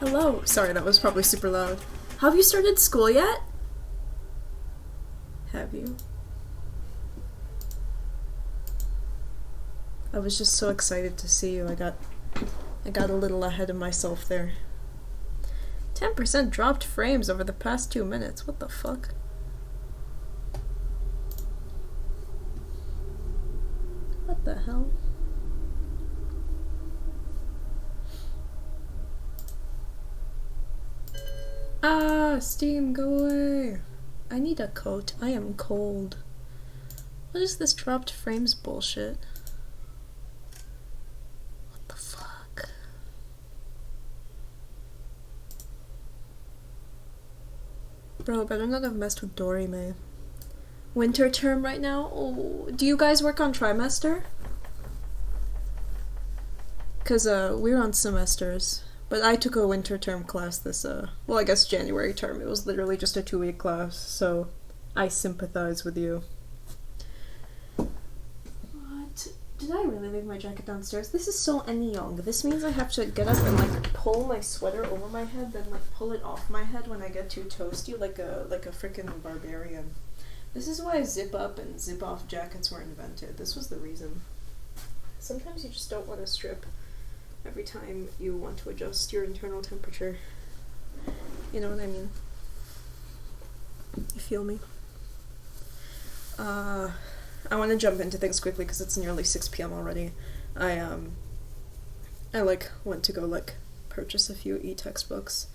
Hello. Sorry, that was probably super loud. Have you started school yet? Have you? I was just so excited to see you. I got a little ahead of myself there. 10% dropped frames over the past 2 minutes. What the fuck? What the hell? Ah, Steam, go away. I need a coat. I am cold. What is this dropped frames bullshit? What the fuck? Bro, better not have messed with Dorime. Winter term right now? Oh, do you guys work on trimester? Cause we're on semesters. But I took a winter term class this, well, I guess January term. It was literally just a 2-week class, so I sympathize with you. What? Did I really leave my jacket downstairs? This is so Young. This means I have to get up and, like, pull my sweater over my head, then, like, pull it off my head when I get too toasty, like a freaking barbarian. This is why zip up and zip off jackets were invented. This was the reason. Sometimes you just don't want to strip every time you want to adjust your internal temperature. You know what I mean? You feel me? I want to jump into things quickly because it's nearly 6 p.m. already. I like went to go like purchase a few e-textbooks.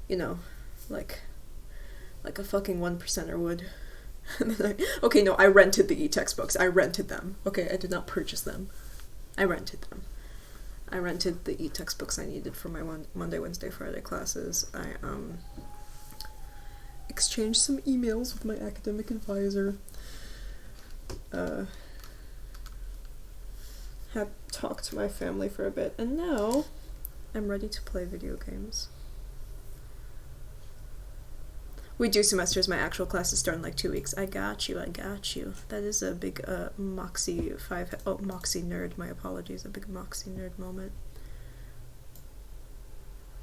You know, like a fucking 1%er would. Okay, no, I rented the e-textbooks. I rented them. Okay, I did not purchase them. I rented them. I rented the e-textbooks I needed for my Monday, Wednesday, Friday classes. I exchanged some emails with my academic advisor. Had talked to my family for a bit, and now I'm ready to play video games. We do semesters. My actual classes start in like 2 weeks. I got you. That is a big Moxie nerd. My apologies. A big Moxie nerd moment.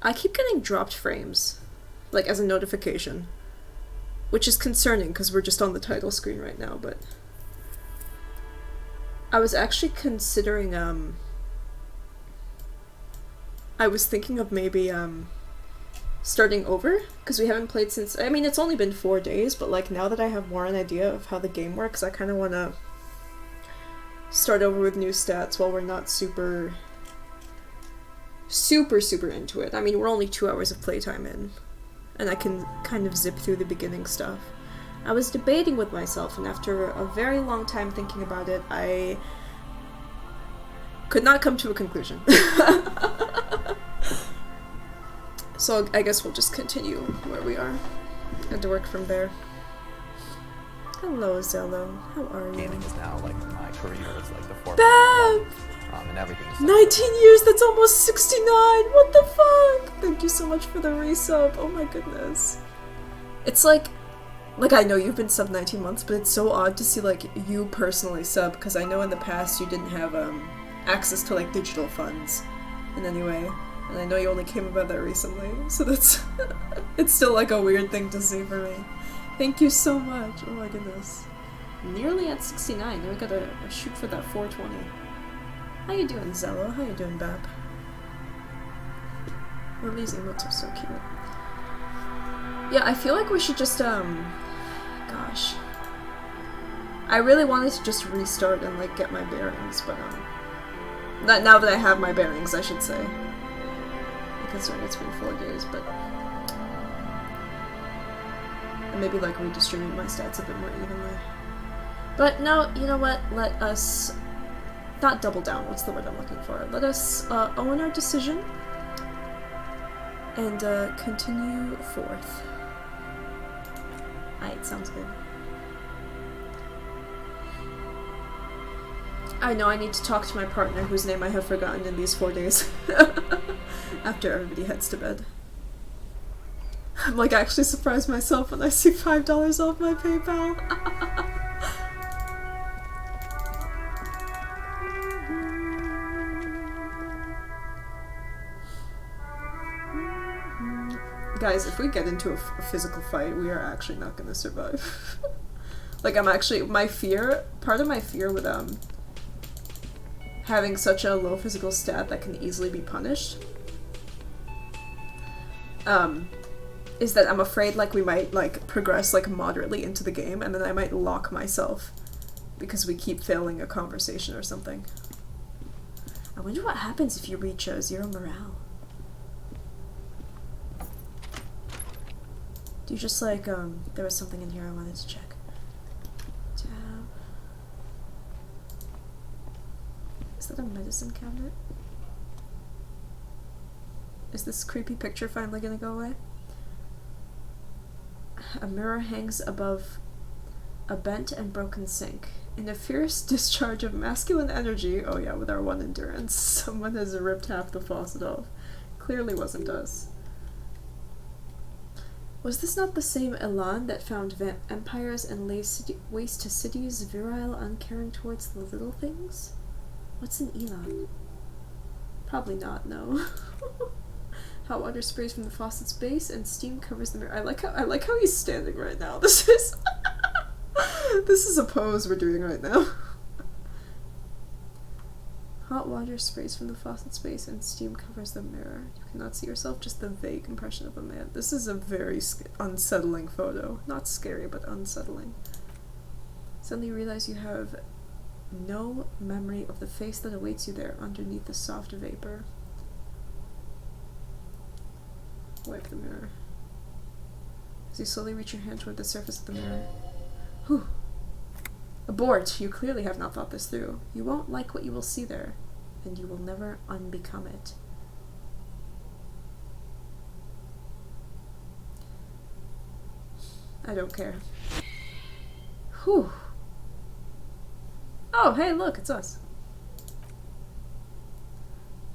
I keep getting dropped frames, like as a notification, which is concerning because we're just on the title screen right now. But I was actually considering. I was thinking of maybe starting over, because we haven't played since, I mean, it's only been 4 days, but like now that I have more an idea of how the game works, I kind of want to start over with new stats while we're not super into it. I mean, we're only 2 hours of playtime in, and I can kind of zip through the beginning stuff. I was debating with myself, and after a very long time thinking about it, I could not come to a conclusion. So I guess we'll just continue where we are and to work from there. Hello, Zello. How are you? Gaming is now like my career. It's like the fourth. Bab! And everything. 19 years. That's almost 69. What the fuck? Thank you so much for the resub. Oh my goodness. It's like I know you've been sub 19 months, but it's so odd to see like you personally sub, because I know in the past you didn't have access to like digital funds in any way. And I know you only came about that recently, so that's it's still like a weird thing to see for me. Thank you so much. Oh my goodness. Nearly at 69. Now we gotta shoot for that 420. How you doing, Zello? How you doing, Bab? Elysium looks so cute. Yeah, I feel like we should just gosh. I really wanted to just restart and like get my bearings, but now that I have my bearings, I should say. Considering it's been 4 days, but and maybe like redistribute my stats a bit more evenly. But no, you know what? Let us not double down. What's the word I'm looking for? Let us own our decision and continue forth. Alright, sounds good. I know I need to talk to my partner, whose name I have forgotten in these 4 days. After everybody heads to bed. I'm like actually surprised myself when I see $5 off my PayPal. Guys, if we get into a physical fight, we are actually not gonna survive. Like, I'm actually, part of my fear with, having such a low physical stat that can easily be punished, is that I'm afraid, like, we might, like, progress, like, moderately into the game, and then I might lock myself because we keep failing a conversation or something. I wonder what happens if you reach 0 morale. Do you just, like, there was something in here I wanted to check. Tab. Is that a medicine cabinet? Is this creepy picture finally gonna go away? A mirror hangs above a bent and broken sink. In a fierce discharge of masculine energy, oh yeah, with our 1 endurance, someone has ripped half the faucet off. Clearly wasn't us. Was this not the same Elan that found empires and laid waste to cities, virile, uncaring towards the little things? What's an Elan? Probably not, no. Hot water sprays from the faucet's base and steam covers the mirror. I like how he's standing right now. This is this is a pose we're doing right now. Hot water sprays from the faucet's base and steam covers the mirror. You cannot see yourself, just the vague impression of a man. This is a very unsettling photo. Not scary, but unsettling. Suddenly you realize you have no memory of the face that awaits you there underneath the soft vapor. Wipe the mirror. As you slowly reach your hand toward the surface of the mirror. Whew. Abort! You clearly have not thought this through. You won't like what you will see there, and you will never unbecome it. I don't care. Whew. Oh, hey, look, it's us.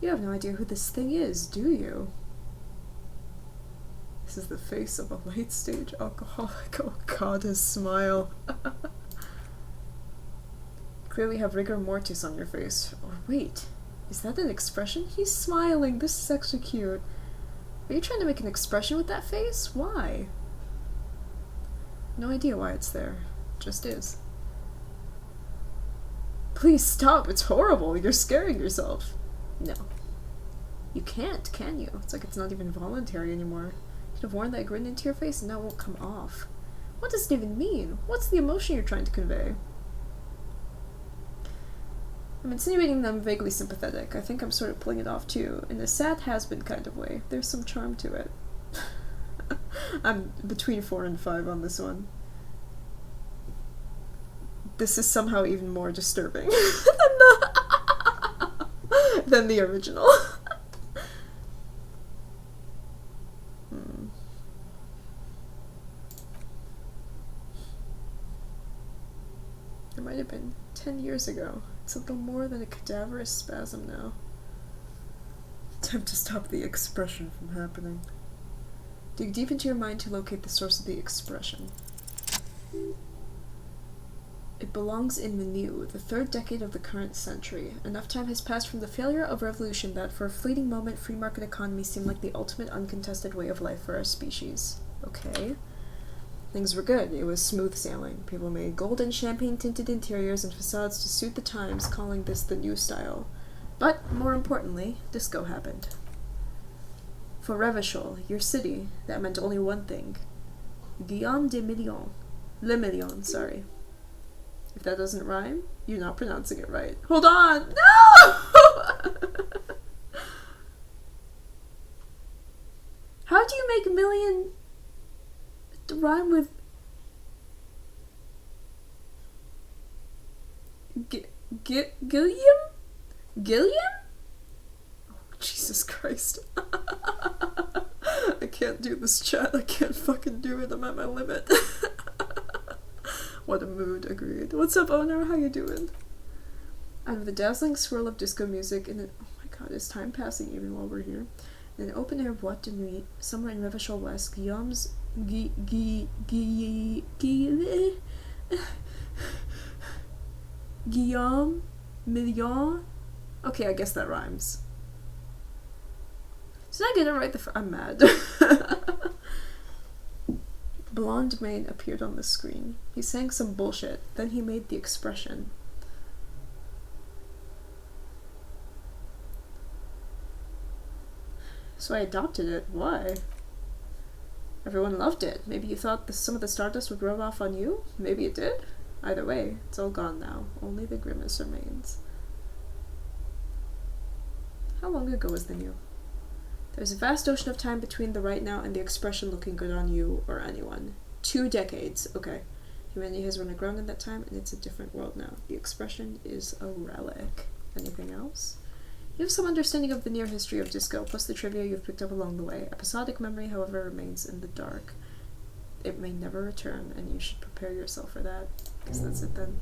You have no idea who this thing is, do you? This is the face of a late-stage alcoholic. Oh god, his smile. Clearly have rigor mortis on your face. Or wait, is that an expression? He's smiling. This is actually cute. Are you trying to make an expression with that face? Why? No idea why it's there. Just is. Please stop. It's horrible. You're scaring yourself. No. You can't, can you? It's like it's not even voluntary anymore. You could have worn that grin into your face and that won't come off. What does it even mean? What's the emotion you're trying to convey? I'm insinuating that I'm vaguely sympathetic. I think I'm sort of pulling it off too, in a sad has-been kind of way. There's some charm to it. I'm between 4 and 5 on this one. This is somehow even more disturbing than the original. It might have been 10 years ago. It's a little more than a cadaverous spasm now. Attempt to stop the expression from happening. Dig deep into your mind to locate the source of the expression. It belongs in the new, the 3rd decade of the current century. Enough time has passed from the failure of revolution that for a fleeting moment free market economy seemed like the ultimate uncontested way of life for our species. Okay. Things were good. It was smooth sailing. People made gold and champagne-tinted interiors and facades to suit the times, calling this the new style. But, more importantly, disco happened. For Revachol, your city, that meant only one thing. Guillaume de Million. Le Million, sorry. If that doesn't rhyme, you're not pronouncing it right. Hold on! No! How do you make million rhyme with Gilliam? Gilliam? Oh, Jesus Christ. I can't do this, chat. I can't fucking do it. I'm at my limit. What a mood, agreed. What's up, owner? How you doing? Out of the dazzling swirl of disco music in an— oh my god, is time passing even while we're here? In an open-air boîte de nuit, somewhere in Revachol West, Guillaume's Guillaume Million? Okay, I guess that rhymes. Did I get it right I'm mad. blonde mane appeared on the screen. He sang some bullshit, then he made the expression. So I adopted it. Why? Everyone loved it. Maybe you thought some of the stardust would rub off on you? Maybe it did? Either way, it's all gone now. Only the grimace remains. How long ago was the new? There's a vast ocean of time between the right now and the expression looking good on you or anyone. 2 decades. Okay. Humanity has run aground in that time, and it's a different world now. The expression is a relic. Anything else? You have some understanding of the near history of disco, plus the trivia you've picked up along the way. Episodic memory, however, remains in the dark. It may never return, and you should prepare yourself for that. Guess that's it then.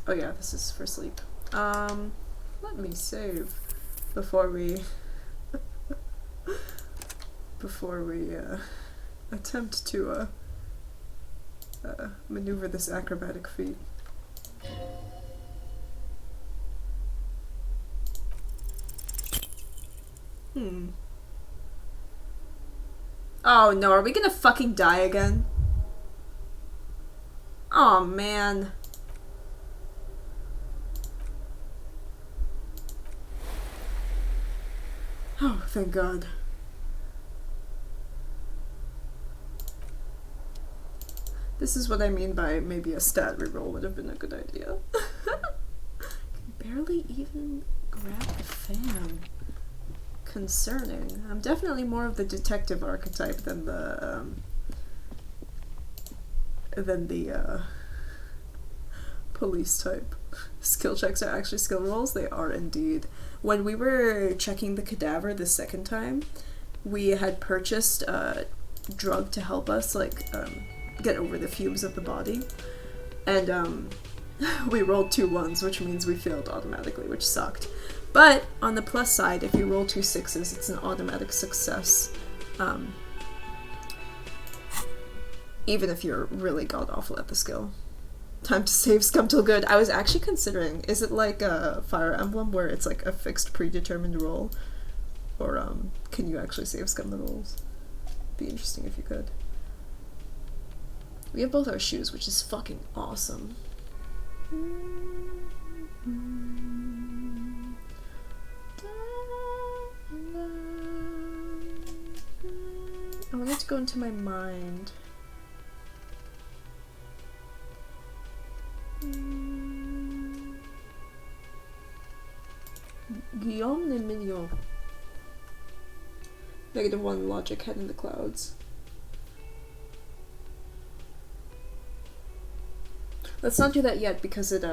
Oh yeah, this is for sleep. Let me save before we attempt to maneuver this acrobatic feat. Oh no, are we gonna fucking die again? Oh man. Oh, thank God. This is what I mean by maybe a stat reroll would have been a good idea. Can barely even grab the fan. Concerning. I'm definitely more of the detective archetype than the police type. Skill checks are actually skill rolls. They are indeed. When we were checking the cadaver the second time, we had purchased a drug to help us get over the fumes of the body, and we rolled 2 1s, which means we failed automatically, which sucked. But on the plus side, if you roll 2 6s, it's an automatic success. Even if you're really god awful at the skill. Time to save scum till good. I was actually considering, is it like a Fire Emblem where it's like a fixed predetermined roll? Or can you actually save scum the rolls? Be interesting if you could. We have both our shoes, which is fucking awesome. I wanted to go into my mind. Guillaume le Mignon. -1 logic, head in the clouds. Let's not do that yet because it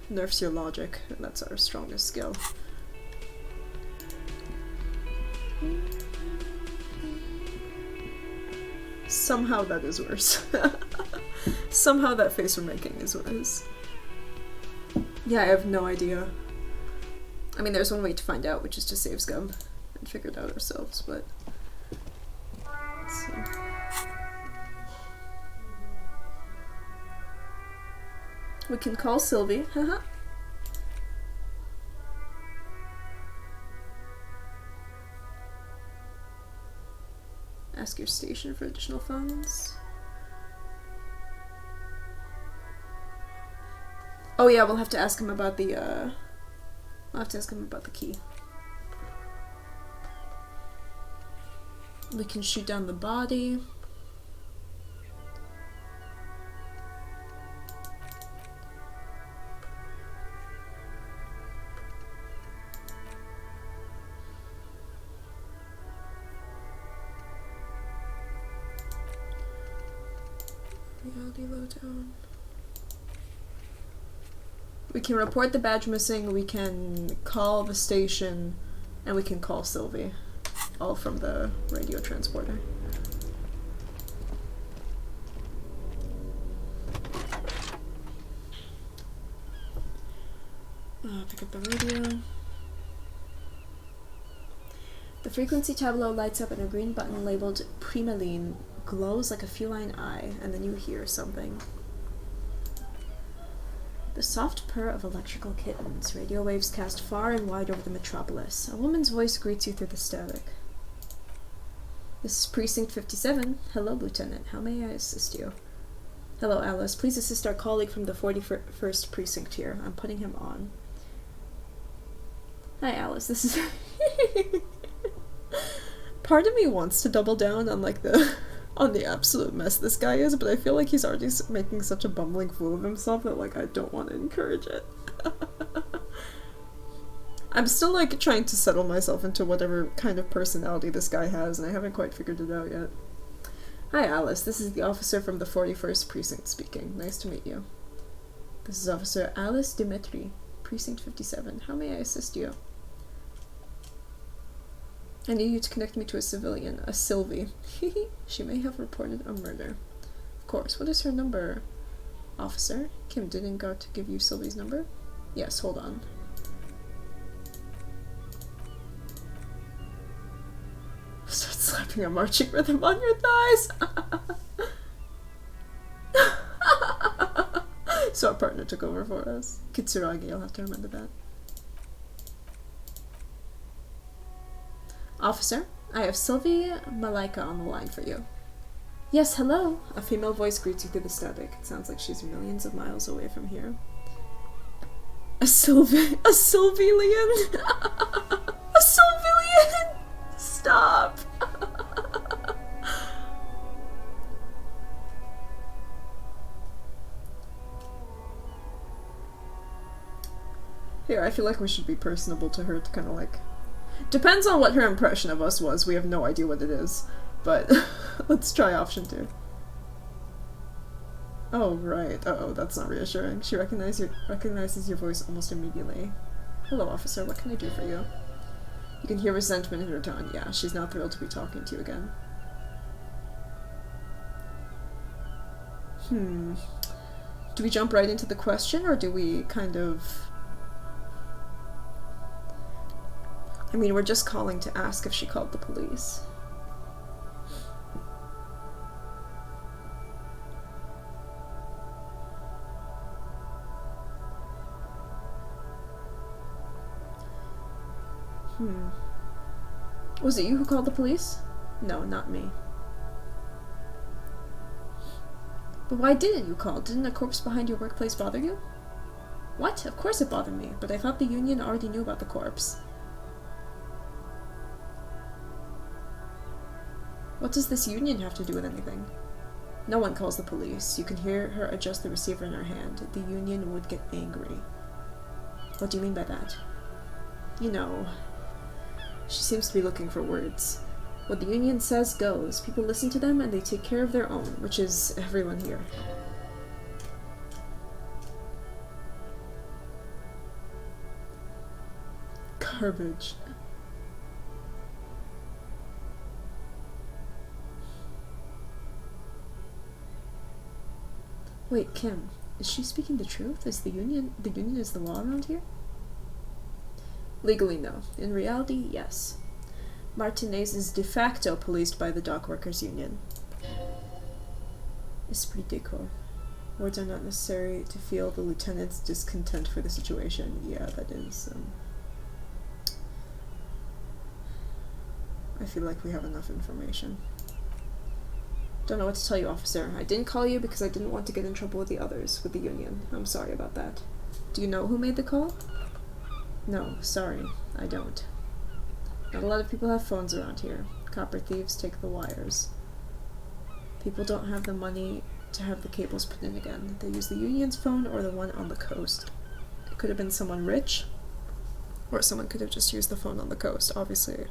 nerfs your logic, and that's our strongest skill. Somehow that is worse. Somehow that face we're making is worse. Yeah, I have no idea. I mean, there's one way to find out, which is to save scum and figure it out ourselves, but let's see. We can call Sylvie, haha. Ask your station for additional funds. Oh yeah, we'll have to ask him about the, we'll have to ask him about the key. We can shoot down the body. Reality lowdown. We can report the badge missing, we can call the station, and we can call Sylvie. All from the radio transporter. Pick up the radio. The frequency tableau lights up and a green button labeled Primaline glows like a feline eye, and then you hear something. The soft purr of electrical kittens. Radio waves cast far and wide over the metropolis. A woman's voice greets you through the static. This is Precinct 57. Hello, Lieutenant. How may I assist you? Hello, Alice. Please assist our colleague from the 41st Precinct here. I'm putting him on. Hi, Alice. This is... Part of me wants to double down on, like, on the absolute mess this guy is, but I feel like he's already making such a bumbling fool of himself that, like, I don't want to encourage it. I'm still, like, trying to settle myself into whatever kind of personality this guy has, and I haven't quite figured it out yet. Hi, Alice. This is the officer from the 41st Precinct speaking. Nice to meet you. This is Officer Alice Dimitri, Precinct 57. How may I assist you? I need you to connect me to a civilian, a Sylvie. She may have reported a murder. Of course. What is her number? Officer? Kim didn't go to give you Sylvie's number? Yes, hold on. Start slapping a marching rhythm on your thighs! So our partner took over for us. Kitsuragi, you'll have to remember that. Officer, I have Sylvie Malaika on the line for you. Yes, hello. A female voice greets you through the static. It sounds like she's millions of miles away from here. A Sylvilian? A Sylvilian! Stop! Here, I feel like we should be personable to her to kind of like... Depends on what her impression of us was. We have no idea what it is. But let's try option 2. Oh, right. Uh-oh, that's not reassuring. She recognizes your voice almost immediately. Hello, officer. What can I do for you? You can hear resentment in her tone. Yeah, she's not thrilled to be talking to you again. Do we jump right into the question, or do we kind of... I mean, we're just calling to ask if she called the police. Was it you who called the police? No, not me. But why didn't you call? Didn't a corpse behind your workplace bother you? What? Of course it bothered me, but I thought the union already knew about the corpse. What does this union have to do with anything? No one calls the police. You can hear her adjust the receiver in her hand. The union would get angry. What do you mean by that? You know... She seems to be looking for words. What the union says goes. People listen to them and they take care of their own, which is everyone here. Garbage. Wait, Kim, is she speaking the truth? Is the union is the law around here? Legally, no. In reality, yes. Martinez is de facto policed by the dock workers union. Esprit de corps. Words are not necessary to feel the lieutenant's discontent for the situation. Yeah, that is, I feel like we have enough information. Don't know what to tell you, officer. I didn't call you because I didn't want to get in trouble with the others, with the union. I'm sorry about that. Do you know who made the call? No, sorry, I don't. Not a lot of people have phones around here. Copper thieves take the wires. People don't have the money to have the cables put in again. They use the union's phone or the one on the coast. It could have been someone rich, or someone could have just used the phone on the coast. Obviously,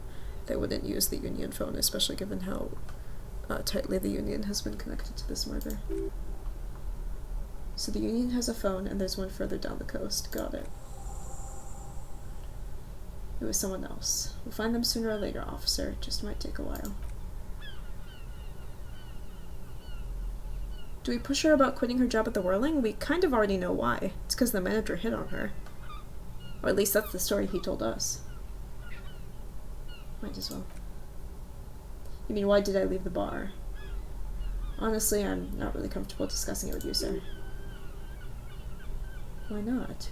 they wouldn't use the union phone, especially given how tightly the union has been connected to this murder. So the union has a phone, and there's one further down the coast. Got it. It was someone else. We'll find them sooner or later, officer. It just might take a while. Do we push her about quitting her job at the Whirling? We kind of already know why. It's because the manager hit on her. Or at least that's the story he told us. Might as well. You mean, why did I leave the bar? Honestly, I'm not really comfortable discussing it with you, sir. Why not?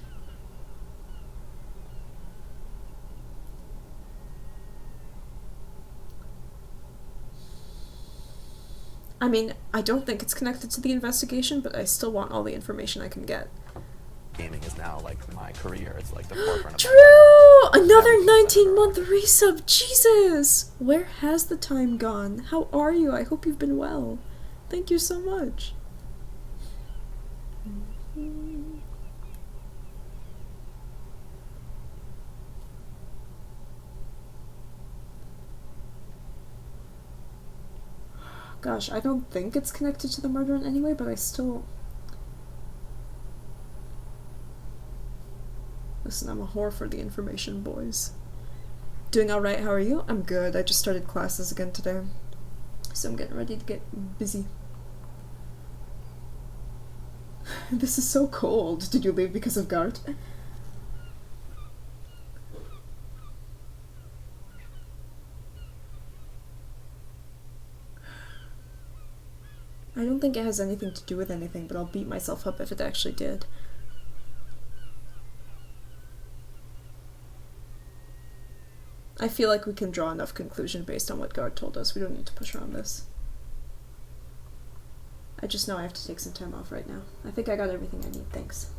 I mean, I don't think it's connected to the investigation, but I still want all the information I can get. Gaming is now like my career. It's like the forefront of True! Another 19-month resub! Jesus! Where has the time gone? How are you? I hope you've been well. Thank you so much. Gosh, I don't think it's connected to the murder in any way, but I still... Listen, I'm a whore for the information, boys. Doing alright, how are you? I'm good. I just started classes again today. So I'm getting ready to get busy. This is so cold. Did you leave because of Gart? I don't think it has anything to do with anything, but I'll beat myself up if it actually did. I feel like we can draw enough conclusion based on what Gart told us. We don't need to push around this. I just know I have to take some time off right now. I think I got everything I need, thanks.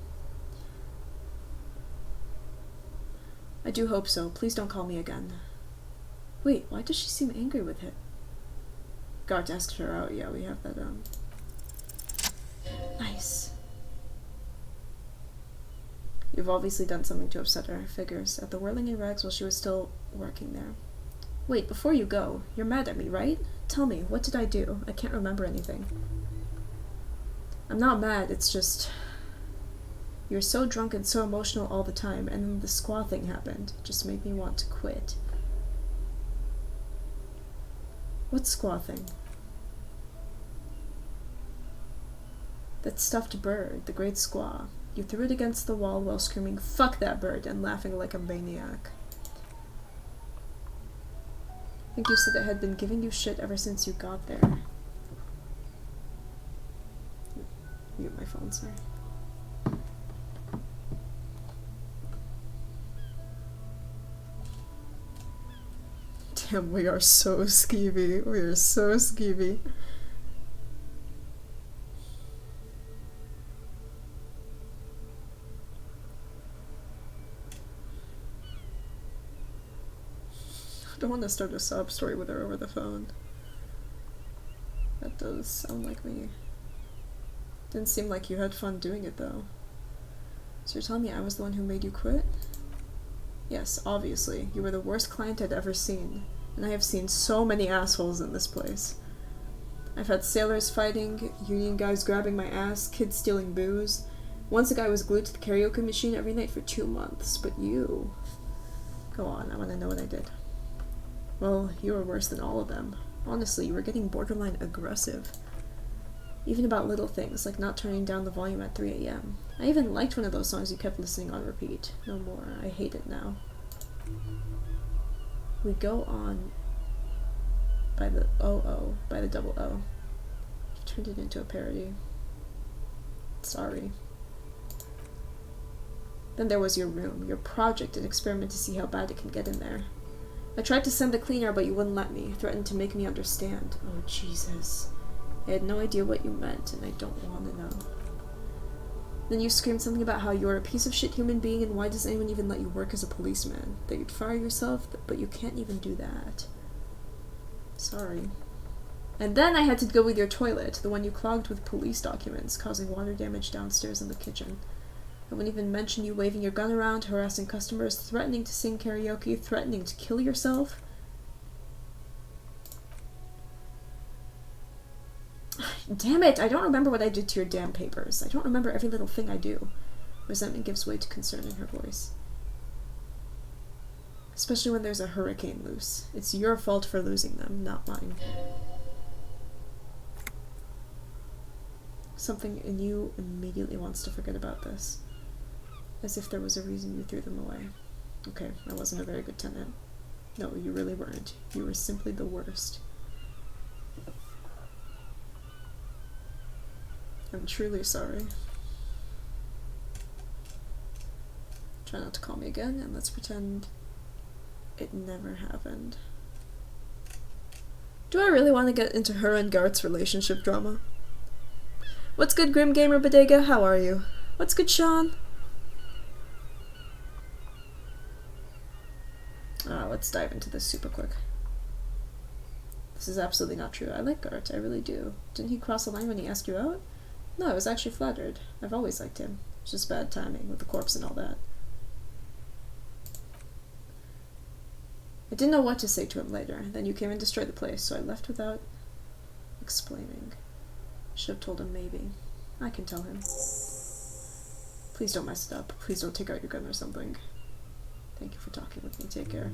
I do hope so. Please don't call me again. Wait, why does she seem angry with it? Gart asked her out. Yeah, we have that, Nice. You've obviously done something to upset her, figures. At the Whirling in Rags while she was still working there. Wait, before you go, you're mad at me, right? Tell me, what did I do? I can't remember anything. I'm not mad, it's just... You're so drunk and so emotional all the time, and then the squaw thing happened. It just made me want to quit. What squaw thing? That stuffed bird, the great squaw. You threw it against the wall while screaming, "Fuck that bird," and laughing like a maniac. I think you said it had been giving you shit ever since you got there. Mute my phone, sorry. Damn, we are so skeevy. We are so skeevy. I don't want to start a sob story with her over the phone. That does sound like me. Didn't seem like you had fun doing it, though. So you're telling me I was the one who made you quit? Yes, obviously. You were the worst client I'd ever seen. And I have seen so many assholes in this place. I've had sailors fighting, union guys grabbing my ass, kids stealing booze. Once a guy was glued to the karaoke machine every night for 2 months. But you... Go on, I want to know what I did. Well, you were worse than all of them. Honestly, you were getting borderline aggressive. Even about little things, like not turning down the volume at 3 a.m. I even liked one of those songs you kept listening on repeat. No more. I hate it now. We go on by the O-O, by the double O. You turned it into a parody. Sorry. Then there was your room, your project, an experiment to see how bad it can get in there. I tried to send the cleaner, but you wouldn't let me, threatened to make me understand. Oh, Jesus. I had no idea what you meant, and I don't want to know. Then you screamed something about how you're a piece of shit human being, and why does anyone even let you work as a policeman? That you'd fire yourself, but you can't even do that. Sorry. And then I had to go with your toilet, the one you clogged with police documents, causing water damage downstairs in the kitchen. I wouldn't even mention you waving your gun around, harassing customers, threatening to sing karaoke, threatening to kill yourself. Damn it, I don't remember what I did to your damn papers. I don't remember every little thing I do. Resentment gives way to concern in her voice. Especially when there's a hurricane loose. It's your fault for losing them, not mine. Something in you immediately wants to forget about this. As if there was a reason you threw them away. Okay, I wasn't a very good tenant. No, you really weren't. You were simply the worst. I'm truly sorry. Try not to call me again, and let's pretend it never happened. Do I really want to get into her and Garth's relationship drama? What's good, Grim Gamer Bodega? How are you? What's good, Sean? Let's dive into this super quick. This is absolutely not true. I like Garth, I really do. Didn't he cross the line when he asked you out? No, I was actually flattered. I've always liked him. It's just bad timing with the corpse and all that. I didn't know what to say to him later. Then you came and destroyed the place, so I left without explaining. Should have told him maybe. I can tell him. Please don't mess it up. Please don't take out your gun or something. Thank you for talking with me. Take care.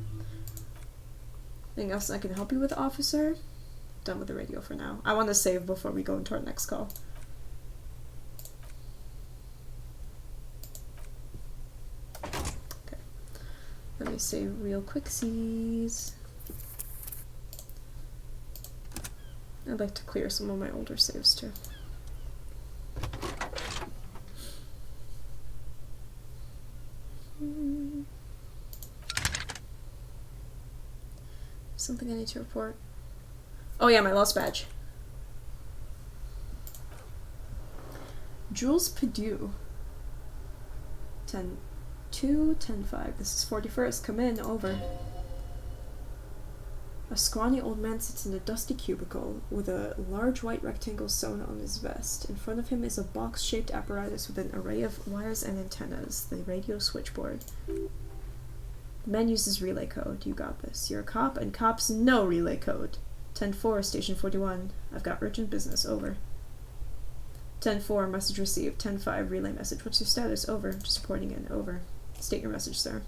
Anything else I can help you with, officer? Done with the radio for now. I want to save before we go into our next call. Okay. Let me save real quicksies. I'd like to clear some of my older saves too. Something I need to report. Oh yeah, my lost badge. Jules Perdue. 10-2, 10-5. This is 41st. Come in, over. A scrawny old man sits in a dusty cubicle with a large white rectangle sewn on his vest. In front of him is a box-shaped apparatus with an array of wires and antennas, the radio switchboard. The man uses relay code. You got this. You're a cop, and cops know relay code. 10-4, station 41. I've got urgent business, over. 10-4, message received. 10-5, relay message. What's your status? Over. Just reporting in, over. State your message, sir.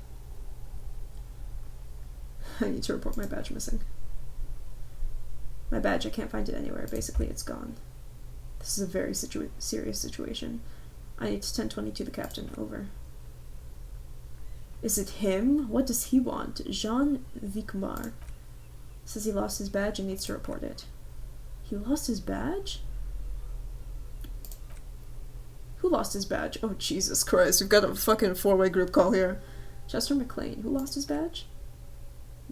I need to report my badge missing. My badge, I can't find it anywhere. Basically, it's gone. This is a very serious situation. I need to 10-22 the captain, over. Is it him? What does he want? Jean Vicomar says he lost his badge and needs to report it. He lost his badge? Who lost his badge? Oh, Jesus Christ, we've got a fucking four-way group call here. Chester McLean. Who lost his badge?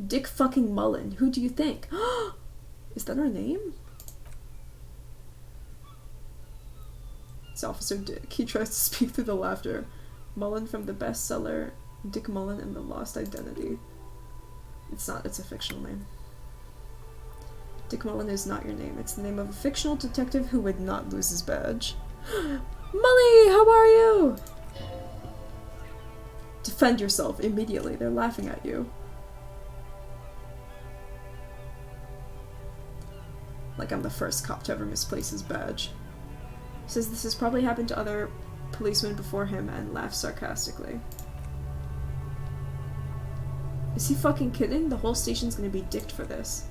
Dick fucking Mullen. Who do you think? Is that our name? It's Officer Dick. He tries to speak through the laughter. Mullen from the bestseller Dick Mullen and the Lost Identity. It's not, it's a fictional name. Dick Mullen is not your name. It's the name of a fictional detective who would not lose his badge. Mully, how are you? Defend yourself immediately. They're laughing at you. Like I'm the first cop to ever misplace his badge. He says this has probably happened to other policemen before him and laughs sarcastically. Is he fucking kidding? The whole station's gonna be dicked for this.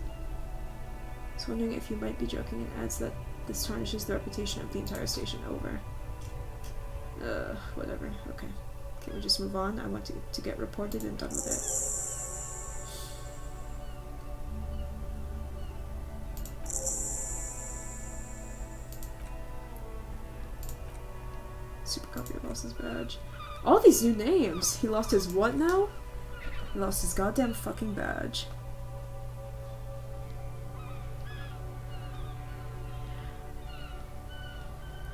I was wondering if you might be joking, and adds that this tarnishes the reputation of the entire station, over. Whatever. Okay. Can we just move on? I want to get reported and done with it. Super copy lost his badge. All these new names! He lost his what now? He lost his goddamn fucking badge.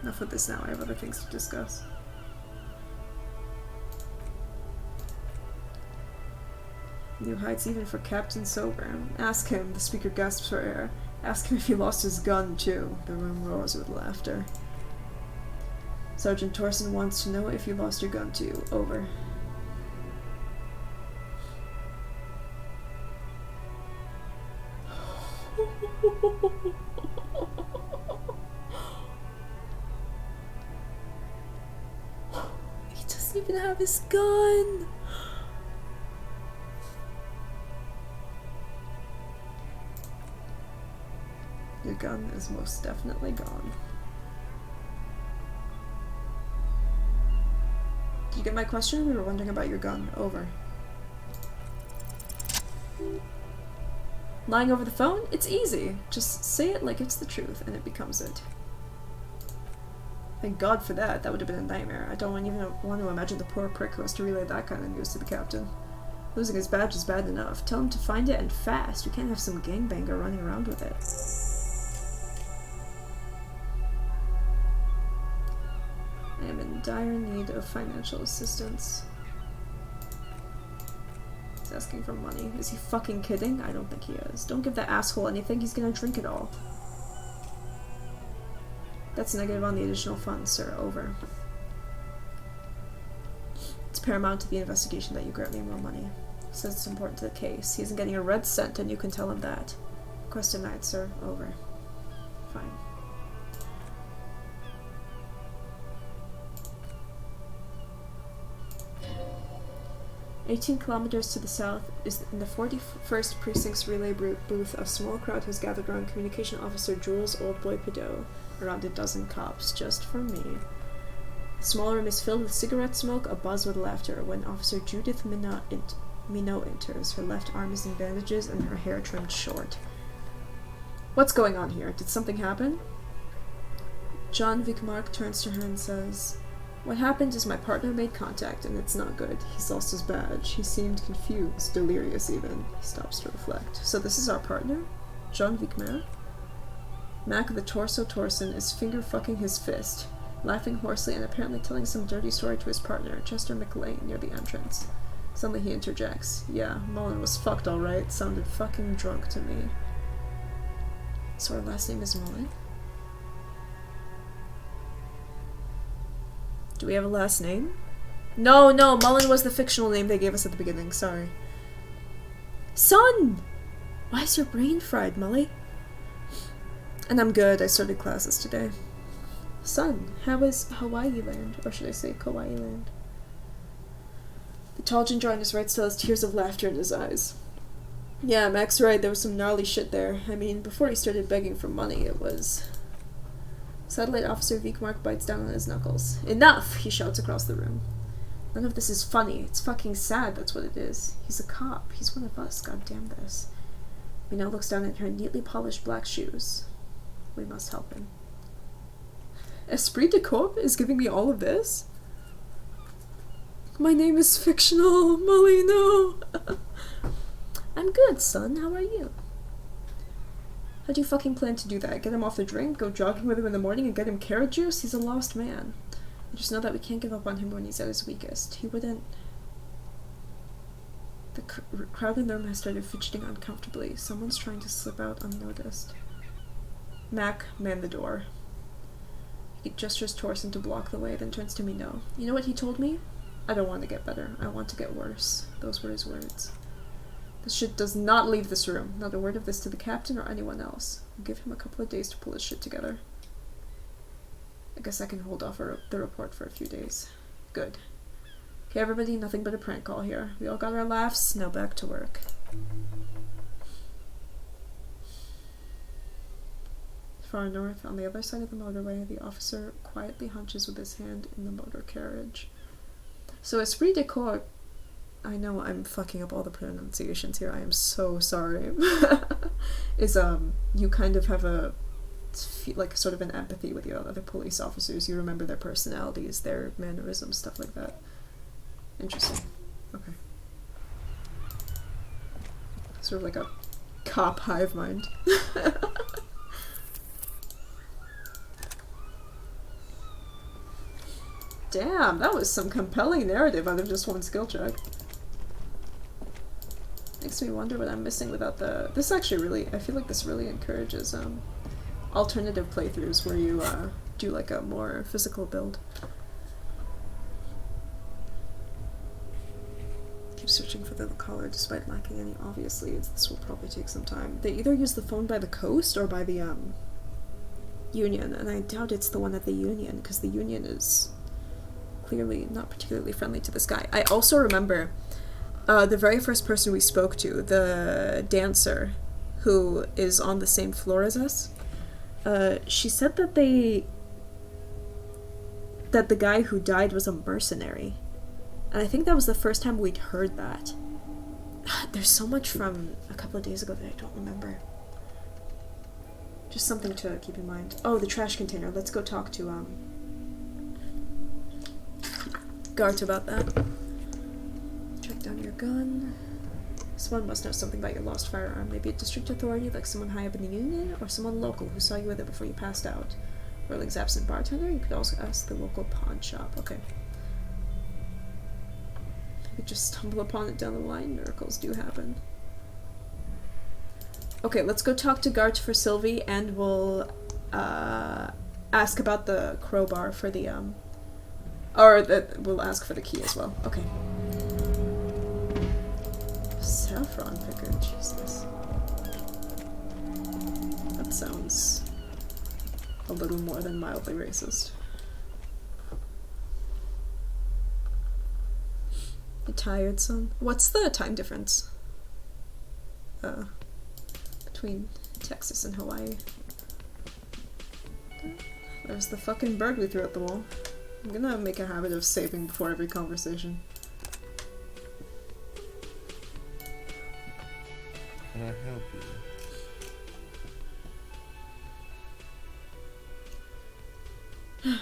Enough with this now, I have other things to discuss. New heights even for Captain Sober. Ask him, the speaker gasps for air. Ask him if he lost his gun too. The room roars with laughter. Sergeant Torson wants to know if you lost your gun too. Over. He doesn't even have his gun! Your gun is most definitely gone. Did you get my question? We were wondering about your gun. Over. Lying over the phone? It's easy. Just say it like it's the truth, and it becomes it. Thank God for that. That would have been a nightmare. I don't even want to imagine the poor prick who has to relay that kind of news to the captain. Losing his badge is bad enough. Tell him to find it and fast. We can't have some gangbanger running around with it. I am in dire need of financial assistance. He's asking for money. Is he fucking kidding? I don't think he is. Don't give that asshole anything. He's gonna drink it all. That's negative on the additional funds, sir. Over. It's paramount to the investigation that you grant me more money. He says it's important to the case. He isn't getting a red cent, and you can tell him that. Request denied, sir. Over. Fine. "18 kilometers to the south is in the 41st Precinct's relay booth. A small crowd has gathered around Communication Officer Jules Oldboy Pedot. Around a dozen cops, just for me. The small room is filled with cigarette smoke, abuzz with laughter, when Officer Judith Minot enters. Her left arm is in bandages and her hair trimmed short. What's going on here? Did something happen? John Vicmark turns to her and says, "What happened is my partner made contact, and it's not good. He's lost his badge. He seemed confused, delirious even." He stops to reflect. "So this is our partner? John Vicmark?" Mac the Torso Torson is finger-fucking his fist, laughing hoarsely and apparently telling some dirty story to his partner, Chester McLean, near the entrance. Suddenly he interjects. "Yeah, Mullen was fucked alright. Sounded fucking drunk to me." "So our last name is Mullen?" "Do we have a last name?" No, Mullen was the fictional name they gave us at the beginning, sorry. "Son! Why is your brain fried, Mully?" "And I'm good, I started classes today." "Son, how is Hawaii land? Or should I say Kauai land?" The tall ginger on his right still has tears of laughter in his eyes. "Yeah, Mac's right, there was some gnarly shit there. I mean, before he started begging for money, it was..." Satellite Officer Vicmark bites down on his knuckles. "Enough!" he shouts across the room. "None of this is funny. It's fucking sad, that's what it is. He's a cop. He's one of us, goddamn this." Minot looks down at her neatly polished black shoes. "We must help him." "Esprit de Corps is giving me all of this?" "My name is fictional, Molly, no." "I'm good, son. How are you?" "How do you fucking plan to do that? Get him off the drink, go jogging with him in the morning, and get him carrot juice? He's a lost man. I just know that we can't give up on him when he's at his weakest. He wouldn't..." The crowd in the room has started fidgeting uncomfortably. Someone's trying to slip out unnoticed. Mac manned the door. He gestures Torson to block the way, then turns to Minot. "You know what he told me? I don't want to get better. I want to get worse." Those were his words. "This shit does not leave this room. Not a word of this to the captain or anyone else. We'll give him a couple of days to pull his shit together." "I guess I can hold off the report for a few days." "Good. Okay, everybody, nothing but a prank call here. We all got our laughs, now back to work." Far north, on the other side of the motorway, the officer quietly hunches with his hand in the motor carriage. So Esprit de Corps... I know I'm fucking up all the pronunciations here, I am so sorry. Is, you kind of have a... like, sort of an empathy with your other police officers. You remember their personalities, their mannerisms, stuff like that. Interesting. Okay. Sort of like a cop hive mind. Damn, that was some compelling narrative out of just one skill check. Makes me wonder what I'm missing without the... This actually really... I feel like this really encourages alternative playthroughs where you do like a more physical build. Keep searching for the caller despite lacking any obvious leads. This will probably take some time. They either use the phone by the coast or by the Union, and I doubt it's the one at the Union, because the Union is clearly not particularly friendly to this guy. I also remember the very first person we spoke to, the dancer who is on the same floor as us, she said that the guy who died was a mercenary. And I think that was the first time we'd heard that. There's so much from a couple of days ago that I don't remember. Just something to keep in mind. Oh, the trash container. Let's go talk to, Gart about that. Check down your gun. Someone must know something about your lost firearm. Maybe a district authority, like someone high up in the union, or someone local who saw you with it before you passed out. Whirling's absent bartender. You could also ask the local pawn shop. Okay. Maybe just stumble upon it down the line. Miracles do happen. Okay, let's go talk to Gart for Sylvie, and we'll ask about the crowbar for the we'll ask for the key as well. Okay. Saffron picker, Jesus. That sounds a little more than mildly racist. You tired, son? What's the time difference? Between Texas and Hawaii. There's the fucking bird we threw at the wall. I'm gonna make a habit of saving before every conversation. Can I help you?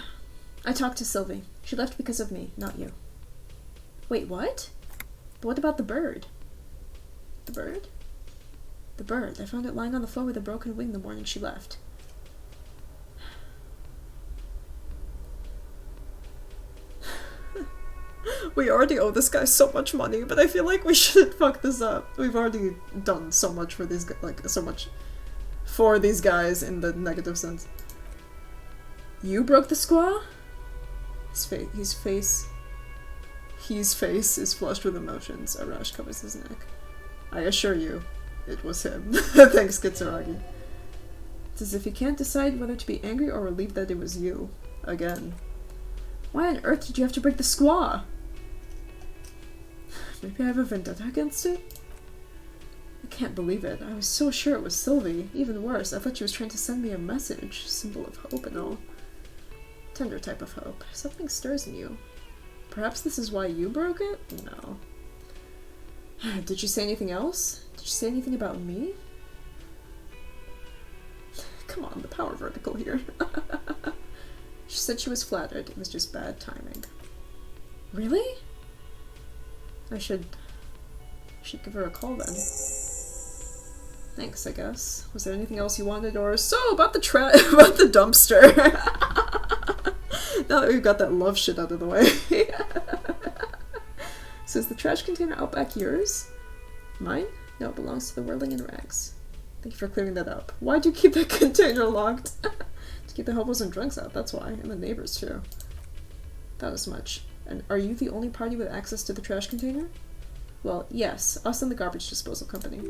I talked to Sylvie. She left because of me, not you. Wait, what? But what about the bird? The bird? The bird. I found it lying on the floor with a broken wing the morning she left. We already owe this guy so much money, but I feel like we shouldn't fuck this up. We've already done so much for these so much for these guys in the negative sense. You broke the squaw? His face is flushed with emotions. A rash covers his neck. I assure you, it was him. Thanks, Kitsuragi. It's as if he can't decide whether to be angry or relieved that it was you. Again. Why on earth did you have to break the squaw? Maybe I have a vendetta against it? I can't believe it. I was so sure it was Sylvie. Even worse, I thought she was trying to send me a message. Symbol of hope and all. Tender type of hope. Something stirs in you. Perhaps this is why you broke it? No. Did she say anything else? Did she say anything about me? Come on, the power vertical here. She said she was flattered. It was just bad timing. Really? I should give her a call then. Thanks, I guess. Was there anything else you wanted, or so about the about the dumpster? Now that we've got that love shit out of the way. So is the trash container out back yours? Mine? No, it belongs to the Whirling in Rags. Thank you for clearing that up. Why'd you keep that container locked? To keep the hobos and drunks out, that's why. And the neighbors too. Thought as much. And are you the only party with access to the trash container? Well, yes. Us and the garbage disposal company.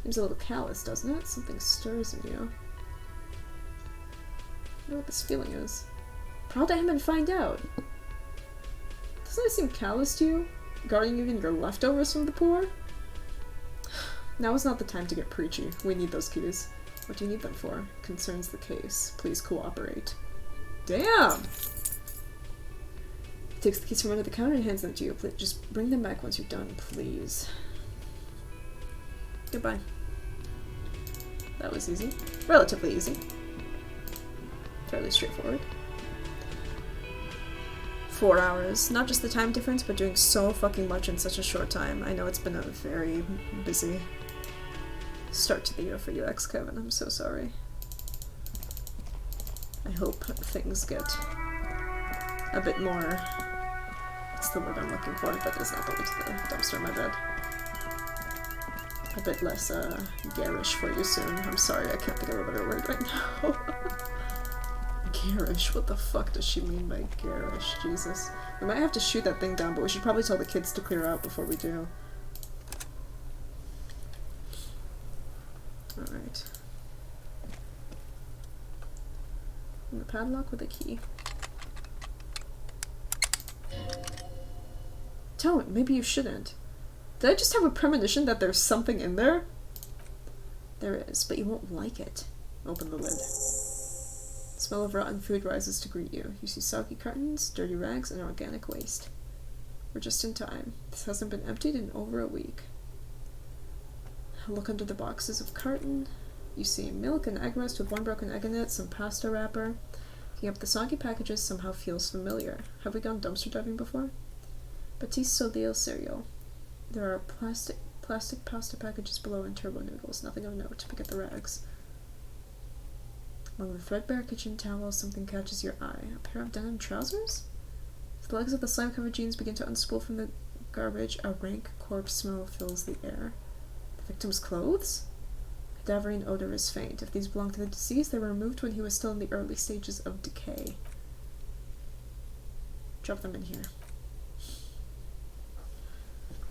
Seems a little callous, doesn't it? Something stirs in you. I know what this feeling is. Prod him and find out. Doesn't it seem callous to you? Guarding even your leftovers from the poor? Now is not the time to get preachy. We need those keys. What do you need them for? Concerns the case. Please cooperate. Damn! He takes the keys from under the counter and hands them to you. Please, just bring them back once you're done, please. Goodbye. That was easy. Relatively easy. Fairly straightforward. 4 hours. Not just the time difference, but doing so fucking much in such a short time. I know it's been a very busy start to the year for you, Kevin. I'm so sorry. I hope things get a bit more... What's the word I'm looking for? That is not the way to the dumpster, my bad. A bit less, garish for you soon. I'm sorry, I can't think of a better word right now. Garish? What the fuck does she mean by garish? Jesus. We might have to shoot that thing down, but we should probably tell the kids to clear out before we do. Alright. And the padlock with a key. Don't. Maybe you shouldn't. Did I just have a premonition that there's something in there? There is, but you won't like it. Open the lid. The smell of rotten food rises to greet you. You see soggy cartons, dirty rags, and organic waste. We're just in time. This hasn't been emptied in over a week. Look under the boxes of carton. You see milk and egg rest with one broken egg in it, some pasta wrapper. Picking up the soggy packages somehow feels familiar. Have we gone dumpster diving before? Batiste Solil cereal. There are plastic pasta packages below and turbo noodles. Nothing of note. Pick up the rags. Among the threadbare kitchen towels, something catches your eye. A pair of denim trousers? As the legs of the slime-covered jeans begin to unspool from the garbage, a rank corpse smell fills the air. The victim's clothes? Cadaverine odor is faint. If these belong to the deceased, they were removed when he was still in the early stages of decay. Drop them in here.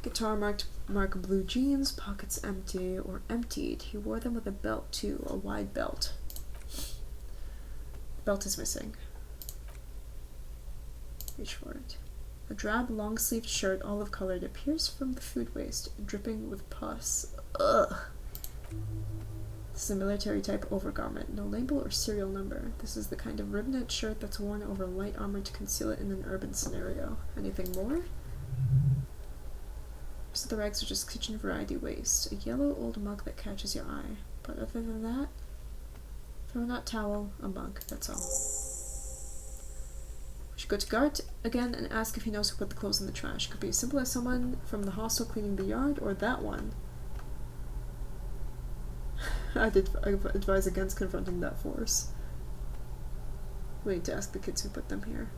Guitar mark blue jeans, pockets empty or emptied. He wore them with a belt too, a wide belt. The belt is missing. Reach for it. A drab, long-sleeved shirt, olive-colored, appears from the food waste, dripping with pus. Ugh. This is a military-type overgarment. No label or serial number. This is the kind of ribbed shirt that's worn over light armor to conceal it in an urban scenario. Anything more? So the rags are just kitchen variety waste. A yellow old mug that catches your eye. But other than that, thrown out towel, a mug. That's all. We should go to Gart again and ask if he knows who put the clothes in the trash. Could be as simple as someone from the hostel cleaning the yard, or that one. I advise against confronting that force. We need to ask the kids who put them here.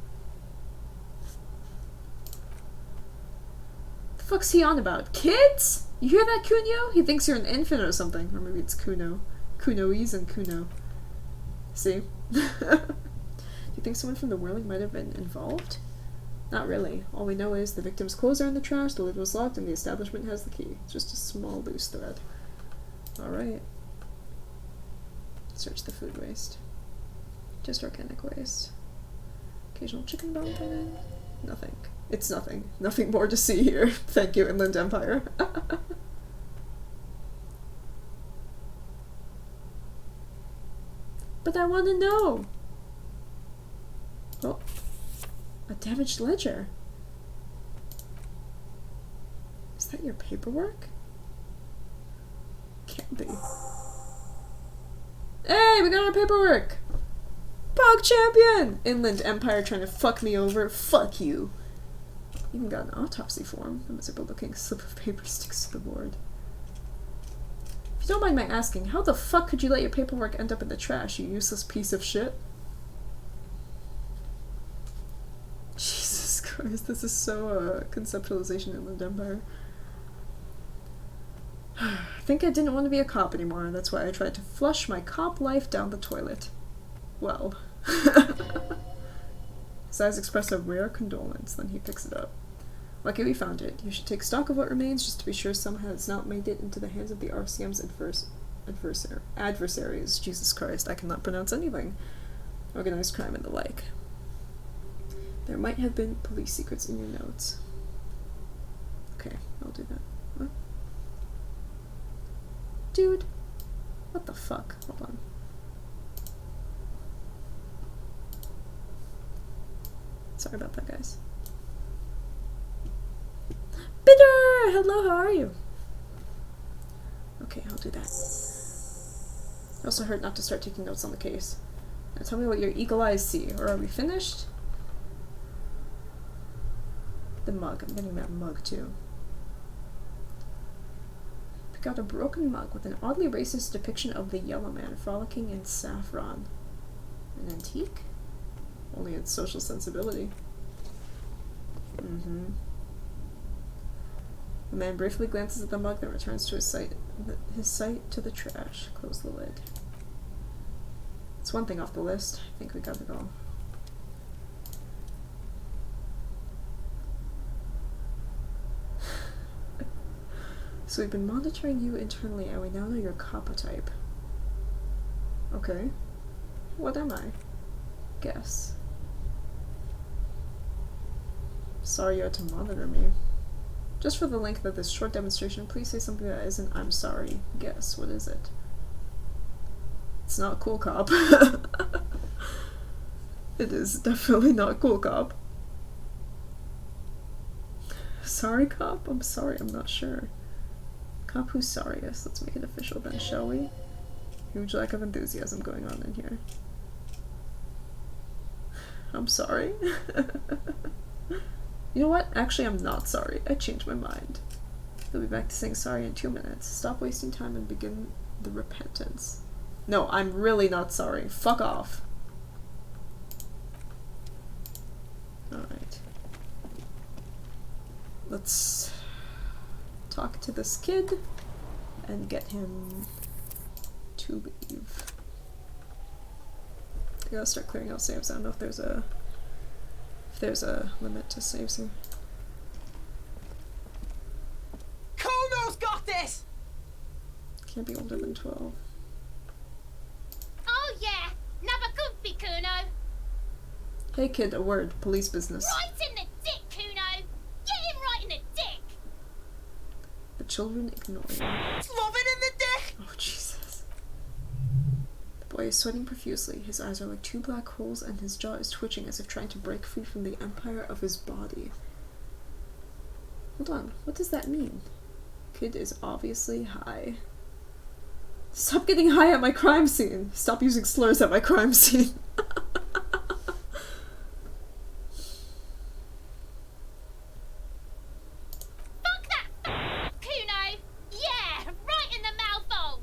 The fuck's he on about? Kids? You hear that, Kunio? He thinks you're an infant or something. Or maybe it's Kuno. Kunoese and Kuno. See? Do you think someone from the whirling might have been involved? Not really. All we know is the victim's clothes are in the trash, the lid was locked, and the establishment has the key. It's just a small loose thread. Alright. Search the food waste. Just organic waste. Occasional chicken bone put in. Nothing. It's nothing. Nothing more to see here. Thank you, Inland Empire. But I want to know. Oh. A damaged ledger. Is that your paperwork? Can't be. Hey, we got our paperwork! Pog champion! Inland Empire trying to fuck me over. Fuck you. Even got an autopsy form. A miserable looking slip of paper sticks to the board. If you don't mind my asking, how the fuck could you let your paperwork end up in the trash, you useless piece of shit? Jesus Christ, this is so conceptualization in Inland Empire. I think I didn't want to be a cop anymore, that's why I tried to flush my cop life down the toilet. Well. His eyes express a rare condolence, then he picks it up. Lucky we found it. You should take stock of what remains just to be sure some has not made it into the hands of the RCM's adversaries. Jesus Christ, I cannot pronounce anything. Organized crime and the like. There might have been police secrets in your notes. Okay, I'll do that. What? Dude, what the fuck? Hold on. Sorry about that, guys. Bitter! Hello, how are you? Okay, I'll do that. I also heard not to start taking notes on the case. Now tell me what your eagle eyes see, or are we finished? The mug. I'm getting that mug, too. Pick out a broken mug with an oddly racist depiction of the Yellow Man frolicking in saffron. An antique? Only its social sensibility. Mm-hmm. The man briefly glances at the mug, then returns to his sight to the trash. Close the lid. It's one thing off the list. I think we got it all. So we've been monitoring you internally, and we now know your copper-type. Okay. What am I? Guess. Sorry you had to monitor me. Just for the length of this short demonstration, please say something that isn't "I'm sorry." Guess. What is it? It's not cool cop. It is definitely not cool cop. Sorry, cop? I'm sorry, I'm not sure. Cop who's sorriest. Let's make it official then, shall we? Huge lack of enthusiasm going on in here. I'm sorry. You know what? Actually, I'm not sorry. I changed my mind. He'll be back to saying sorry in 2 minutes. Stop wasting time and begin the repentance. No, I'm really not sorry. Fuck off. Alright. Let's talk to this kid and get him to leave. I gotta start clearing out saves. I don't know if there's a limit to saves here. Kono's got this! Can't be older than 12. Oh yeah, never could be Kuno. Hey kid, a word. Police business. Right in the dick, Kuno. Get him right in the dick. The children ignore you. Love it in the dick! Oh, Jesus. The boy is sweating profusely. His eyes are like two black holes and his jaw is twitching as if trying to break free from the empire of his body. Hold on, what does that mean? Kid is obviously high. Stop getting high at my crime scene! Stop using slurs at my crime scene! Fuck that Kuno. Yeah, right in the mouthful.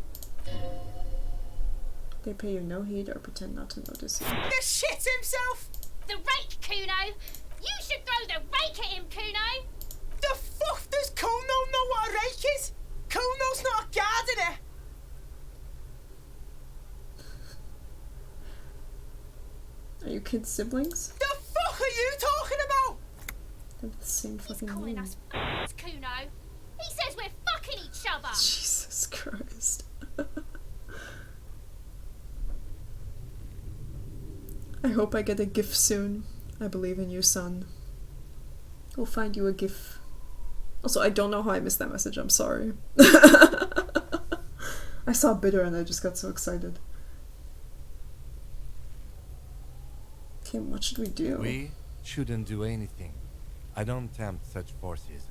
They pay you no heed or pretend not to notice you. The shit himself! The rake, Kuno. You should throw the rake at him, Kuno. The fuck does Kono know what a rake is? Kono's not a gardener! Are you kids' siblings? The fuck are you talking about? They're the same He's fucking calling name. us Kuno. He says we're fucking each other. Jesus Christ. I hope I get a GIF soon. I believe in you, son. We'll find you a GIF. Also, I don't know how I missed that message. I'm sorry. I saw bitter and I just got so excited. Okay, what should we do? We shouldn't do anything. I don't tempt such forces.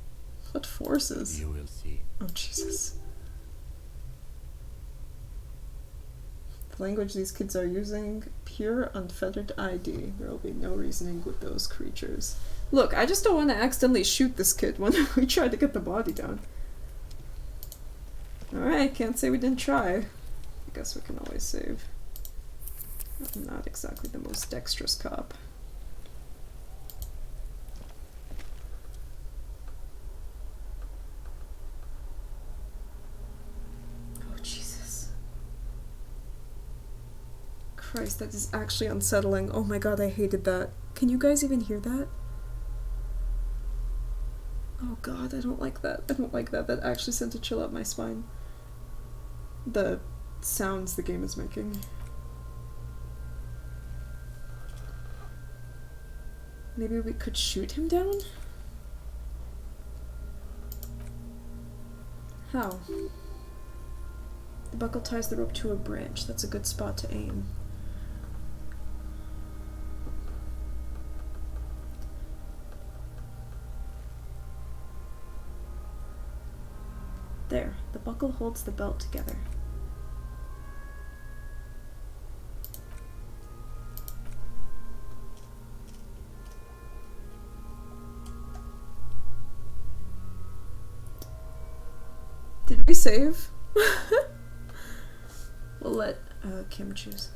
What forces? You will see. Oh, Jesus. The language these kids are using, pure, unfettered ID. There will be no reasoning with those creatures. Look, I just don't want to accidentally shoot this kid when we try to get the body down. Alright, can't say we didn't try. I guess we can always save. I'm not exactly the most dexterous cop. Oh, Jesus. Christ, that is actually unsettling. Oh my god, I hated that. Can you guys even hear that? Oh god, I don't like that. I don't like that. That actually sent a chill up my spine. The sounds the game is making. Maybe we could shoot him down? How? The buckle ties the rope to a branch. That's a good spot to aim. There, the buckle holds the belt together. Did we save? We'll let Kim choose.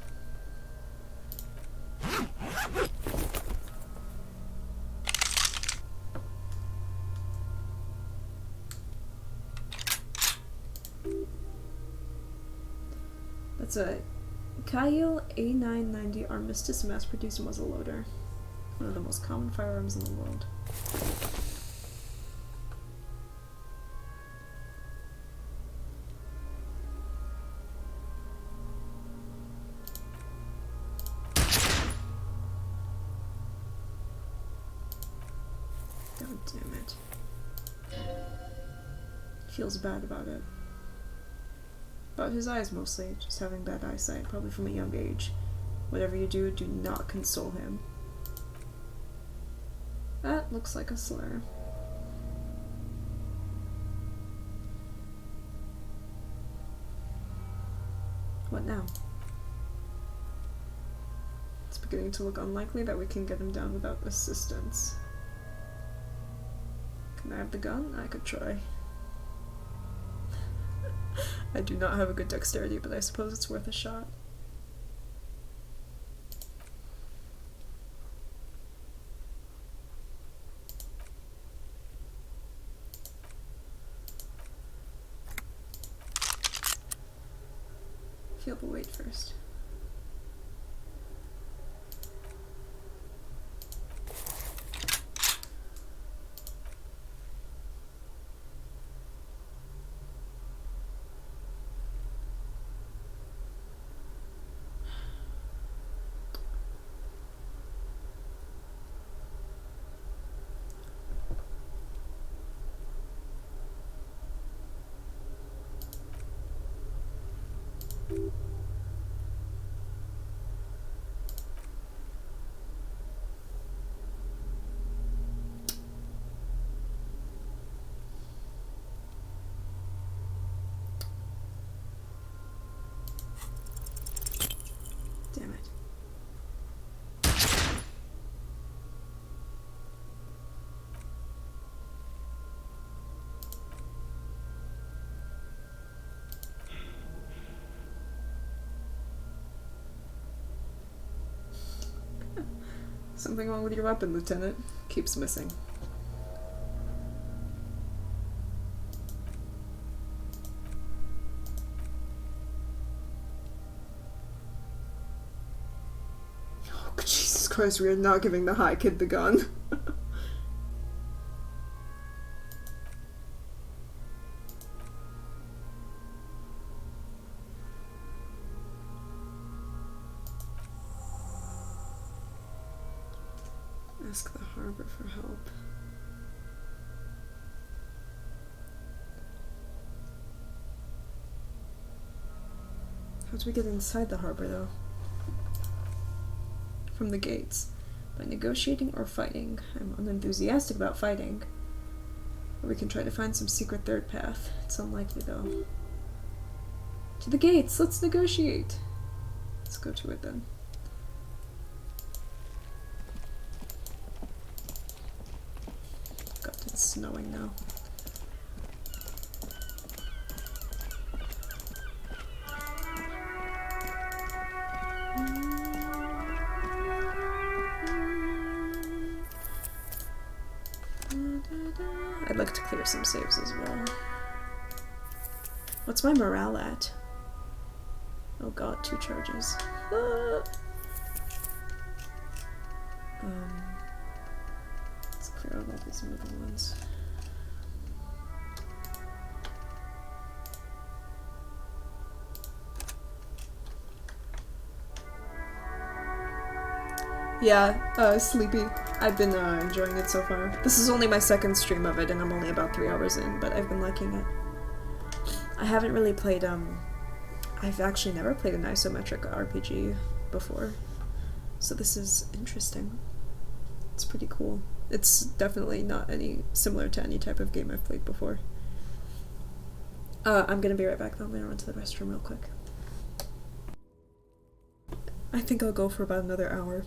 That's a Kyle A990 Armistice mass-produced muzzle loader. One of the most common firearms in the world. God damn it. Feels bad about it. About his eyes mostly, just having bad eyesight, probably from a young age. Whatever you do, do not console him. That looks like a slur. What now? It's beginning to look unlikely that we can get him down without assistance. Can I have the gun? I could try. I do not have a good dexterity, but I suppose it's worth a shot. Feel the weight first. Damn it. Something wrong with your weapon, Lieutenant. Keeps missing. Oh, Jesus Christ, we are not giving the high kid the gun. Ask the harbor for help. How do we get inside the harbor, though? From the gates. By negotiating or fighting. I'm unenthusiastic about fighting. Or we can try to find some secret third path. It's unlikely, though. To the gates! Let's negotiate! Let's go to it, then. God, it's snowing now. I'd like to clear some saves as well. What's my morale at? Oh god, 2 charges. Ah. Let's clear out all these middle ones. Yeah, Sleepy. I've been enjoying it so far. This is only my second stream of it, and I'm only about 3 hours in, but I've been liking it. I haven't really played, I've actually never played an isometric RPG before, so this is interesting. It's pretty cool. It's definitely not similar to any type of game I've played before. I'm gonna be right back though. I'm gonna run to the restroom real quick. I think I'll go for about another hour.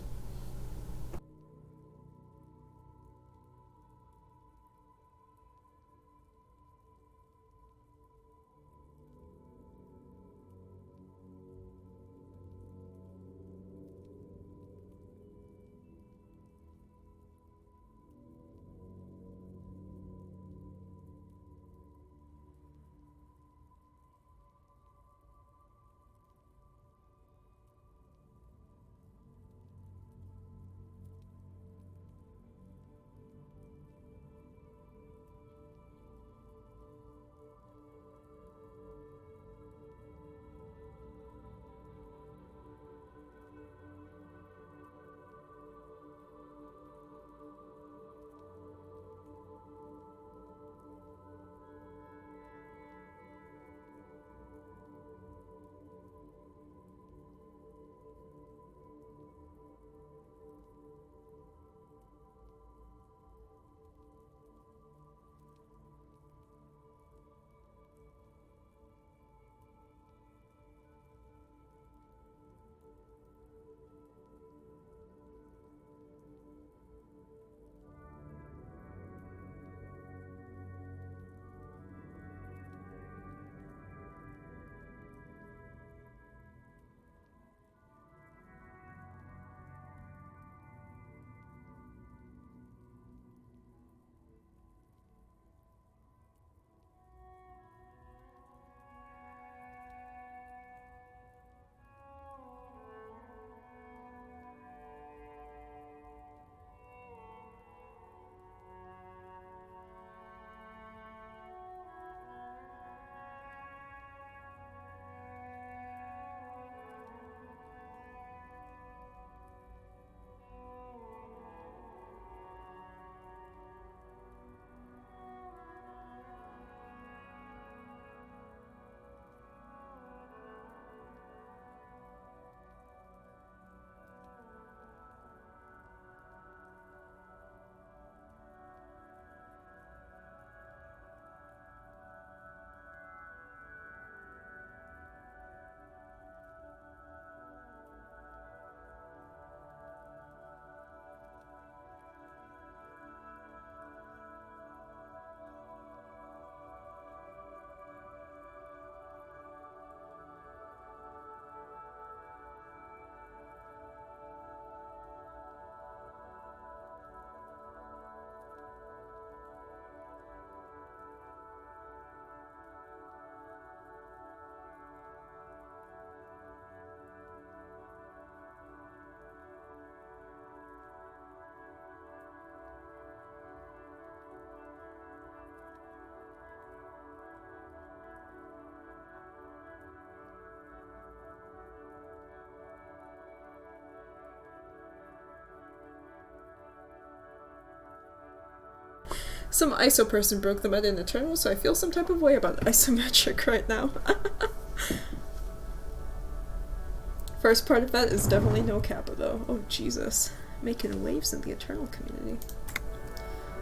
Some ISO person broke the meta in Eternal, so I feel some type of way about isometric right now. First part of that is definitely no kappa though. Oh Jesus. Making waves in the Eternal community.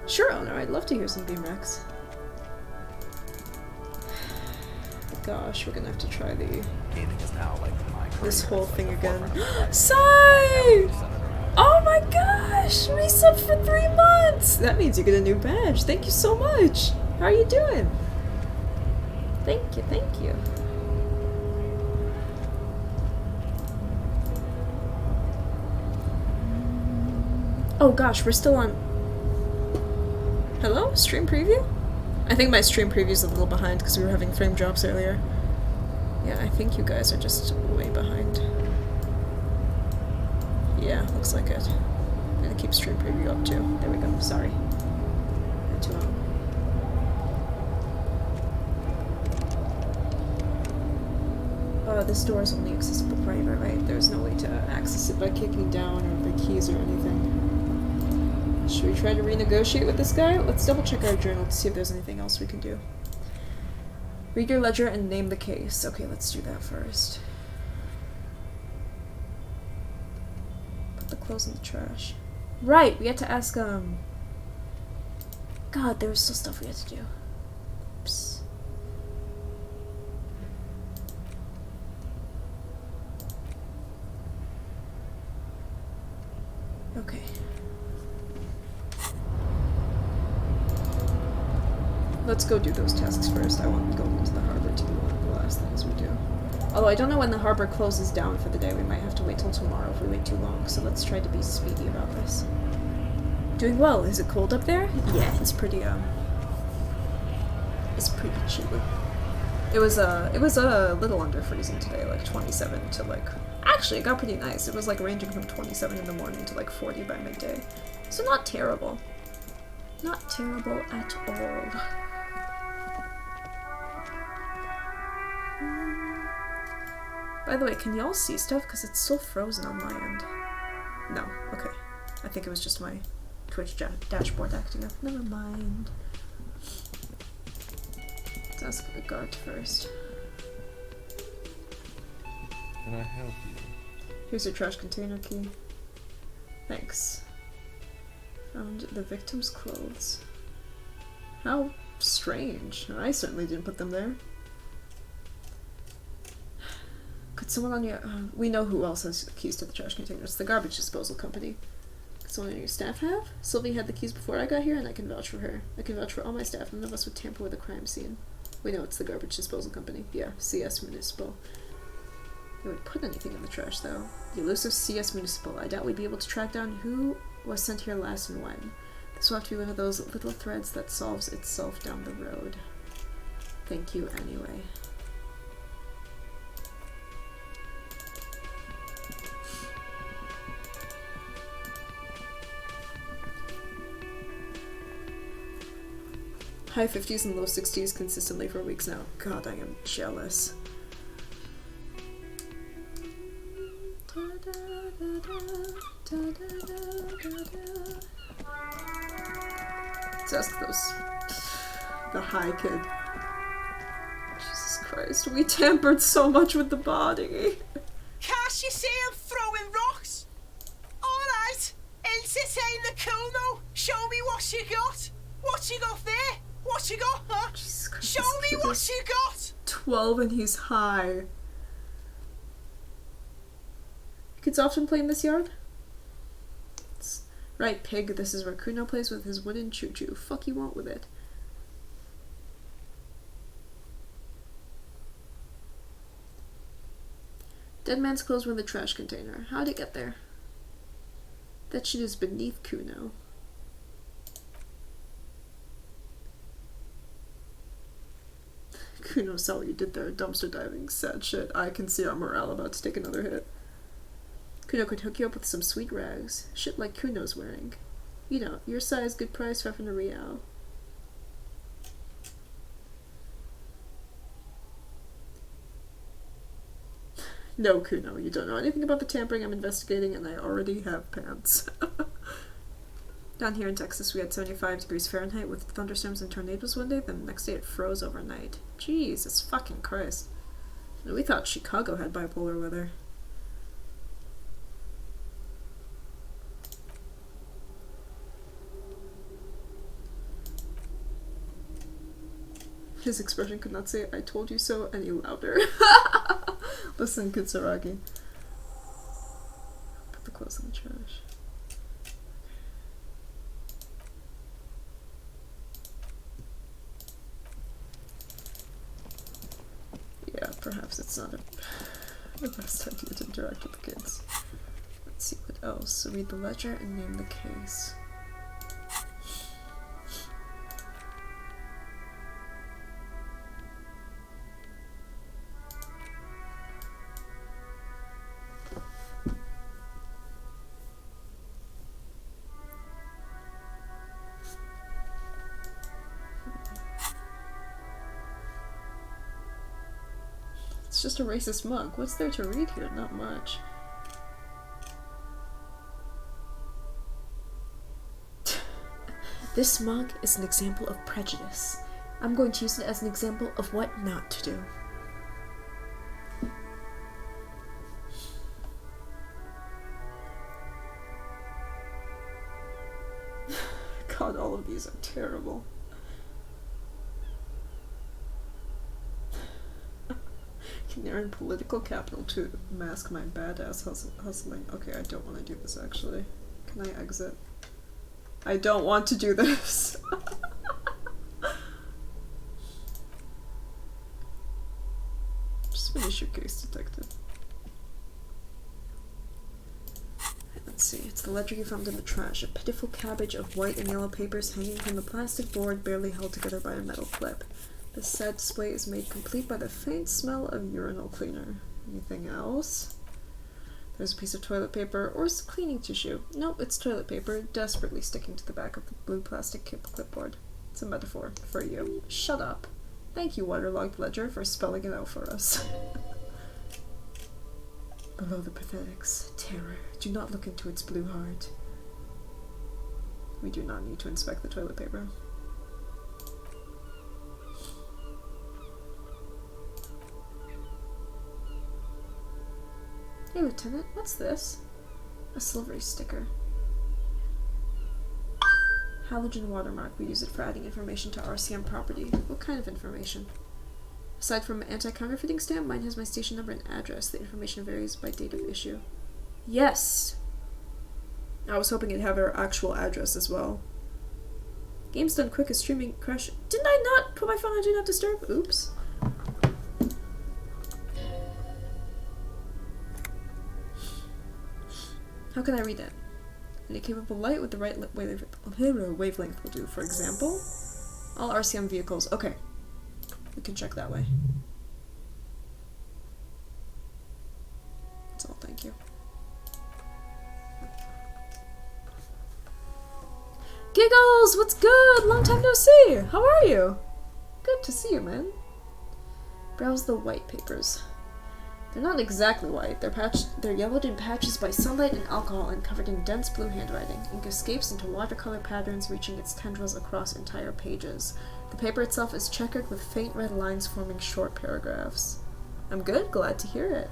Sure, owner, I'd love to hear some Beam Rex. Gosh, we're gonna have to try the Gaming is now like my career. this whole It's thing like the again. forefront of my life. Sai! Center around. Oh my gosh! Resub for 3 months! That means you get a new badge. Thank you so much! How are you doing? Thank you, thank you. Oh gosh, we're still on... Hello? Stream preview? I think my stream preview's a little behind because we were having frame drops earlier. Yeah, I think you guys are just way behind. Yeah, looks like it. I'm gonna keep stream preview up too. There we go, sorry. Had to, this door is only accessible private, right? There's no way to access it by kicking down or the keys or anything. Should we try to renegotiate with this guy? Let's double check our journal to see if there's anything else we can do. Read your ledger and name the case. Okay, let's do that first. Put the clothes in the trash. Right, we had to ask, God, there was still stuff we had to do. Oops. Okay. Let's go do those tasks first. I want going into the harbor to be one of the last things we do. Although I don't know when the harbor closes down for the day. We might have to wait till tomorrow if we wait too long, so let's try to be speedy about this. Doing well. Is it cold up there? Yeah, it's pretty chilly. It was a little under freezing today, like 27 to like... Actually, it got pretty nice. It was like ranging from 27 in the morning to like 40 by midday. So not terrible. Not terrible at all. By the way, can y'all see stuff? Because it's still frozen on my end. No, okay. I think it was just my Twitch dashboard acting up. Never mind. Let's ask the guard first. Can I help you? Here's your trash container key. Thanks. Found the victim's clothes. How strange. I certainly didn't put them there. Could someone on your... we know who else has keys to the trash container. It's the garbage disposal company. Could someone on your staff have? Sylvie had the keys before I got here, and I can vouch for her. I can vouch for all my staff. None of us would tamper with a crime scene. We know it's the garbage disposal company. Yeah, CS Municipal. They would put anything in the trash, though. The elusive CS Municipal. I doubt we'd be able to track down who was sent here last and when. This will have to be one of those little threads that solves itself down the road. Thank you anyway. High 50s and low 60s consistently for weeks now. God, I am jealous. Let's ask the high kid. Jesus Christ, we tampered so much with the body. Can't you see him throwing rocks? Alright, entertain the Kuno. Show me what you got. What you got there? What you got, huh? Jesus Christ, Show this me kid what is you got. 12 and he's high. Kids often play in this yard? Right, pig, this is where Kuno plays with his wooden choo-choo. Fuck you want with it. Dead man's clothes were in the trash container. How'd it get there? That shit is beneath Kuno. Kuno saw what you did there. Dumpster diving. Sad shit. I can see our morale about to take another hit. Kuno could hook you up with some sweet rags. Shit like Kuno's wearing. You know, your size, good price, $5 real. No, Kuno, you don't know anything about the tampering I'm investigating, and I already have pants. Down here in Texas, we had 75 degrees Fahrenheit with thunderstorms and tornadoes one day, then the next day it froze overnight. Jesus fucking Christ. We thought Chicago had bipolar weather. His expression could not say, "I told you so," any louder. Listen, Kitsaragi. Put the clothes in the trash. Yeah, perhaps it's not the best idea to interact with the kids. Let's see what else. So read the ledger and name the case. It's just a racist mug. What's there to read here? Not much. This mug is an example of prejudice. I'm going to use it as an example of what not to do. God, all of these are terrible. Can earn political capital to mask my badass hustling. Okay, I don't want to do this actually. Can I exit? I don't want to do this. Just finish your case, detective. Let's see, it's the ledger you found in the trash. A pitiful cabbage of white and yellow papers hanging from the plastic board barely held together by a metal clip. This sad display is made complete by the faint smell of urinal cleaner. Anything else? There's a piece of toilet paper or some cleaning tissue. Nope, it's toilet paper, desperately sticking to the back of the blue plastic clipboard. It's a metaphor for you. Shut up. Thank you, waterlogged ledger, for spelling it out for us. Below the pathetics, terror. Do not look into its blue heart. We do not need to inspect the toilet paper. Hey, Lieutenant, what's this? A silvery sticker. Halogen watermark. We use it for adding information to RCM property. What kind of information? Aside from an anti-counterfeiting stamp, mine has my station number and address. The information varies by date of issue. Yes! I was hoping it'd have our actual address as well. Game's done quick as streaming crash. Didn't I not put my phone on Do Not Disturb? Oops. How can I read it? Any capable light with the right wavelength will do. For example, all RCM vehicles. Okay, we can check that way. That's all, thank you. Giggles, what's good? Long time no see. How are you? Good to see you, man. Browse the white papers. They're not exactly white. They're yellowed in patches by sunlight and alcohol and covered in dense blue handwriting. Ink escapes into watercolor patterns, reaching its tendrils across entire pages. The paper itself is checkered with faint red lines forming short paragraphs. I'm good, glad to hear it.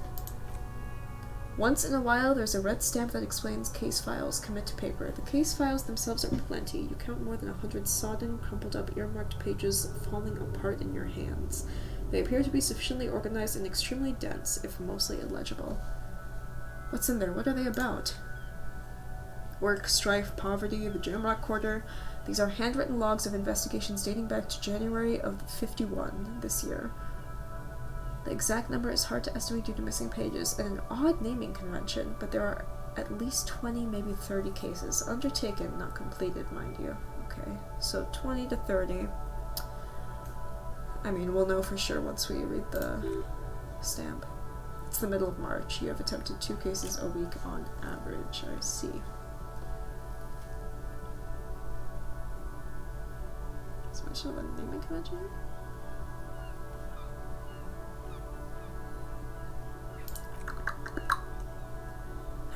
Once in a while, there's a red stamp that explains case files. Commit to paper. The case files themselves are plenty. You count more than 100 sodden, crumpled up, earmarked pages falling apart in your hands. They appear to be sufficiently organized and extremely dense, if mostly illegible. What's in there? What are they about? Work, strife, poverty, the Jamrock Quarter. These are handwritten logs of investigations dating back to January of 51 this year. The exact number is hard to estimate due to missing pages and an odd naming convention, but there are at least 20, maybe 30 cases. Undertaken, not completed, mind you. Okay, so 20 to 30. I mean, we'll know for sure once we read the stamp. It's the middle of March. You have attempted 2 cases a week on average. I see. Is much of a naming convention?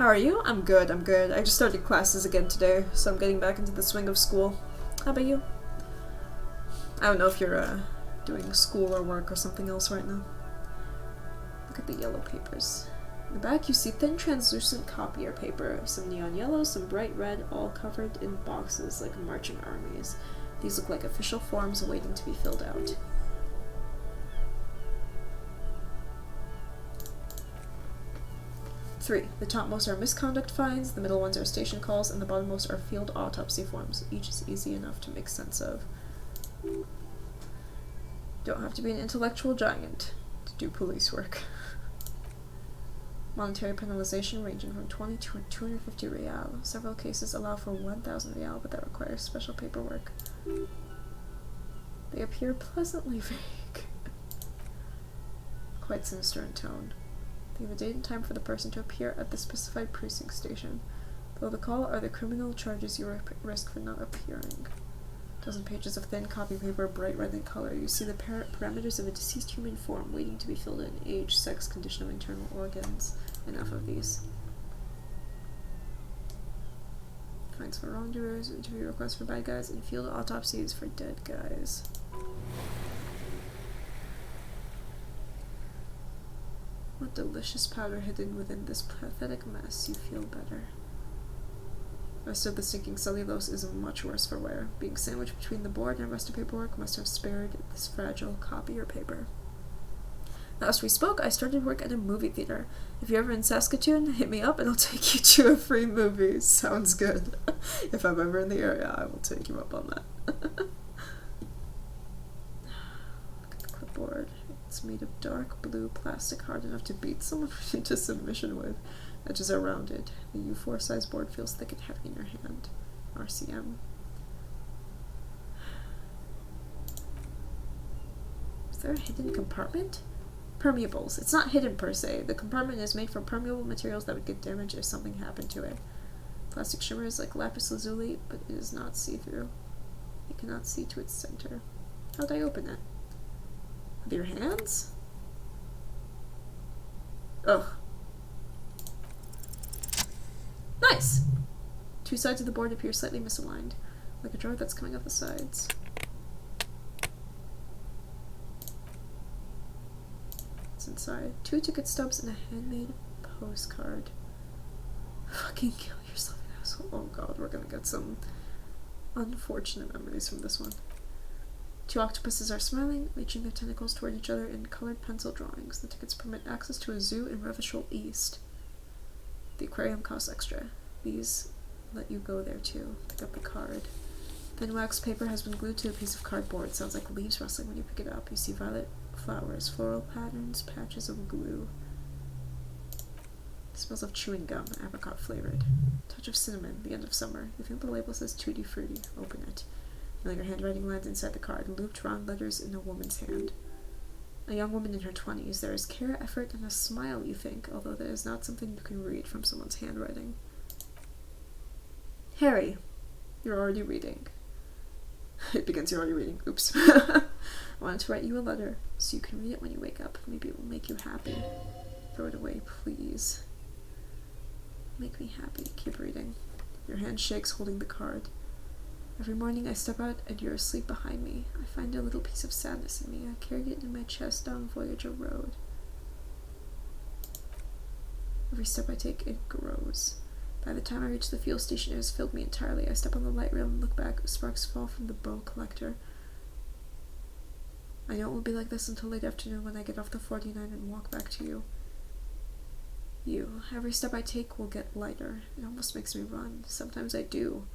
How are you? I'm good, I'm good. I just started classes again today, so I'm getting back into the swing of school. How about you? I don't know if you're, doing school or work or something else right now. Look at the yellow papers. In the back you see thin translucent copier paper, some neon yellow, some bright red, all covered in boxes like marching armies. These look like official forms waiting to be filled out. Three. The topmost are misconduct fines, the middle ones are station calls, and the bottommost are field autopsy forms. Each is easy enough to make sense of. Don't have to be an intellectual giant to do police work. Monetary penalization ranging from 20 to 250 real. Several cases allow for 1,000 real, but that requires special paperwork. They appear pleasantly vague. Quite sinister in tone. They have a date and time for the person to appear at the specified precinct station. Below the call are the criminal charges you risk for not appearing. Dozen pages of thin copy paper, bright red in color. You see the parameters of a deceased human form waiting to be filled in. Age, sex, condition of internal organs. Enough of these. Fines for wrongdoers, interview requests for bad guys, and field autopsies for dead guys. What delicious powder hidden within this pathetic mess. You feel better. The rest of the stinking cellulose is much worse for wear. Being sandwiched between the board and rest of paperwork must have spared this fragile copier paper. Last we spoke, I started work at a movie theater. If you're ever in Saskatoon, hit me up and I'll take you to a free movie. Sounds good. If I'm ever in the area, I will take you up on that. Look at the clipboard. It's made of dark blue plastic hard enough to beat someone into submission with. Edges are rounded. The U4 size board feels thick and heavy in your hand. RCM. Is there a hidden compartment? Permeables. It's not hidden per se. The compartment is made from permeable materials that would get damaged if something happened to it. Plastic shimmers like lapis lazuli, but it is not see-through. You cannot see to its center. How'd I open it? With your hands? Ugh. Nice! Two sides of the board appear slightly misaligned, like a drawer that's coming off the sides. What's inside? 2 ticket stubs and a handmade postcard. Fucking kill yourself, asshole. Oh god, we're gonna get some unfortunate memories from this one. 2 octopuses are smiling, reaching their tentacles toward each other in colored pencil drawings. The tickets permit access to a zoo in Revachol East. The aquarium costs extra. These let you go there too. Pick up the card. Thin wax paper has been glued to a piece of cardboard. Sounds like leaves rustling when you pick it up. You see violet flowers, floral patterns, patches of glue. It smells of chewing gum, apricot flavored. Touch of cinnamon, the end of summer. You think the label says Tutti Frutti. Open it. Familiar handwriting lands inside the card, looped round letters in a woman's hand. A young woman in her 20s. There is care, effort, and a smile, you think, although that is not something you can read from someone's handwriting. Harry, you're already reading. It begins, you're already reading. Oops. I wanted to write you a letter, so you can read it when you wake up. Maybe it will make you happy. Throw it away, please. Make me happy. Keep reading. Your hand shakes, holding the card. Every morning I step out and you're asleep behind me. I find a little piece of sadness in me. I carried it in my chest down Voyager Road. Every step I take, it grows. By the time I reach the fuel station, it has filled me entirely. I step on the light rail and look back. Sparks fall from the bow collector. I know it will be like this until late afternoon when I get off the 49 and walk back to you. You. Every step I take will get lighter. It almost makes me run. Sometimes I do.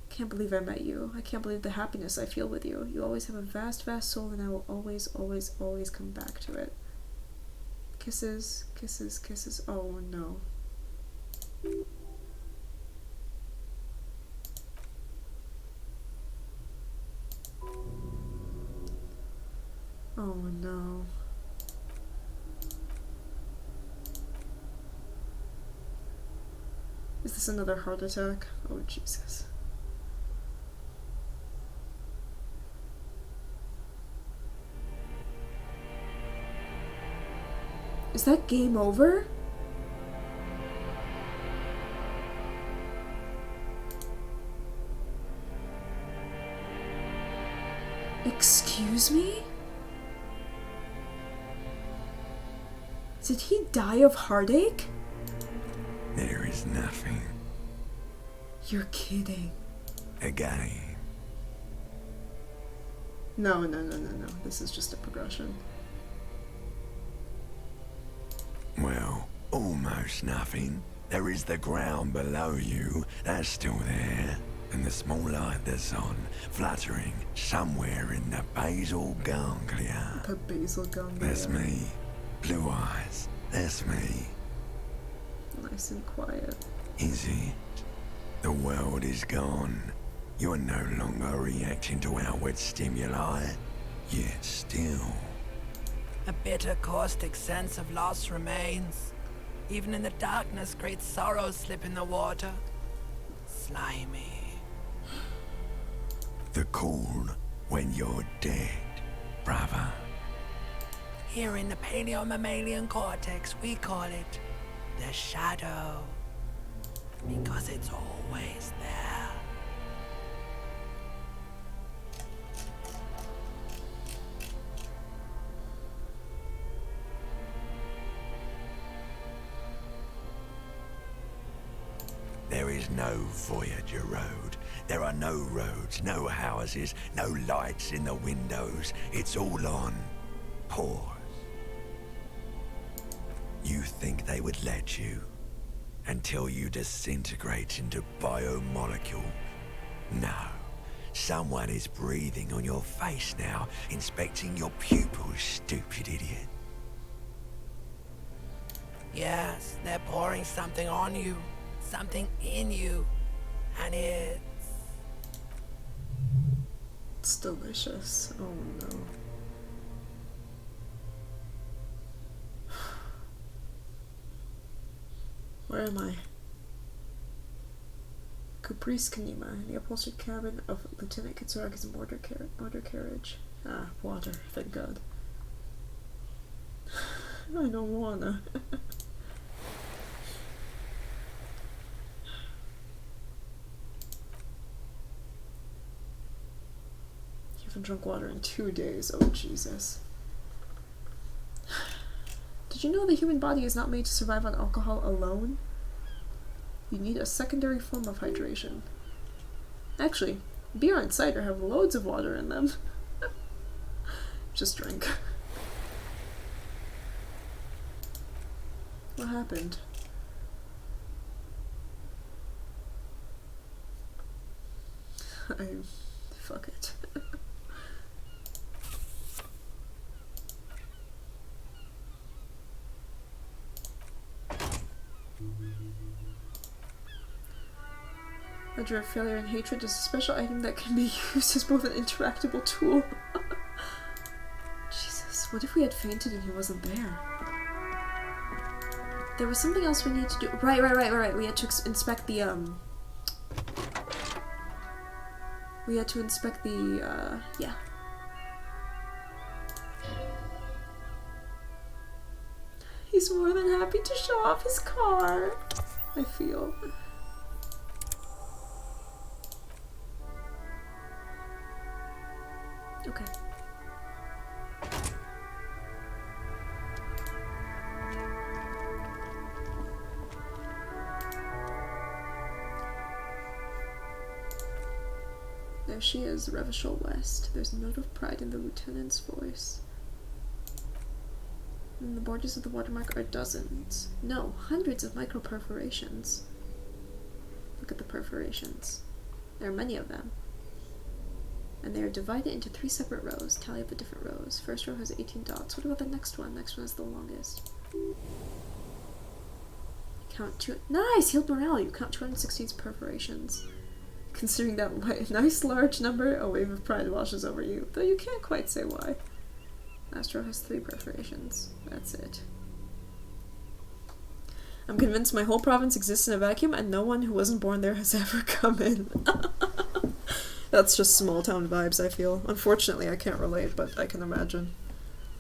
Can't believe I met you. I can't believe the happiness I feel with you. You always have a vast, vast soul, and I will always, always, always come back to it. Kisses, kisses, kisses. Oh no. Oh no. Is this another heart attack? Oh Jesus. Is that game over? Excuse me? Did he die of heartache? There is nothing. You're kidding. Again. No. This is just a progression. Well, almost nothing. There is the ground below you. That's still there. And the small light that's on, fluttering somewhere in the basal ganglia. The basal ganglia. That's me. Blue eyes. That's me. Nice and quiet. Is it? The world is gone. You're no longer reacting to outward stimuli. Yet still. A bitter, caustic sense of loss remains. Even in the darkness, great sorrows slip in the water. Slimy. The cold when you're dead, brother. Here in the paleo-mammalian cortex, we call it the shadow. Because it's always there. There is no Voyager Road. There are no roads, no houses, no lights in the windows. It's all on pause. You think they would let you? Until you disintegrate into biomolecules? No. Someone is breathing on your face now, inspecting your pupils, stupid idiot. Yes, they're pouring something on you. Something in you. And it's delicious. Oh no. Where am I? Caprice Kanima, in the upholstered cabin of Lieutenant Kitsuraga's motor carriage. Ah, water, thank God. I don't wanna. You haven't drunk water in 2 days, oh Jesus. Did you know the human body is not made to survive on alcohol alone? You need a secondary form of hydration. Actually, beer and cider have loads of water in them. Just drink. What happened? Fuck it. Ledger of Failure and Hatred is a special item that can be used as both an interactable tool. Jesus, what if we had fainted and he wasn't there? There was something else we needed to do. Right. We had to inspect the, We had to inspect the, yeah. He's more than happy to show off his car, I feel. Okay. There she is, Revachol West. There's a note of pride in the lieutenant's voice. And the borders of the watermark are dozens. No, hundreds of micro perforations. Look at the perforations. There are many of them. And they are divided into 3 separate rows. Tally up the different rows. First row has 18 dots. What about the next one? Next one is the longest. Count 2. Nice! Healed morale. You count 216 perforations. Considering that nice large number, a wave of pride washes over you. Though you can't quite say why. Last row has 3 perforations. That's it. I'm convinced my whole province exists in a vacuum and no one who wasn't born there has ever come in. That's just small town vibes, I feel. Unfortunately, I can't relate, but I can imagine.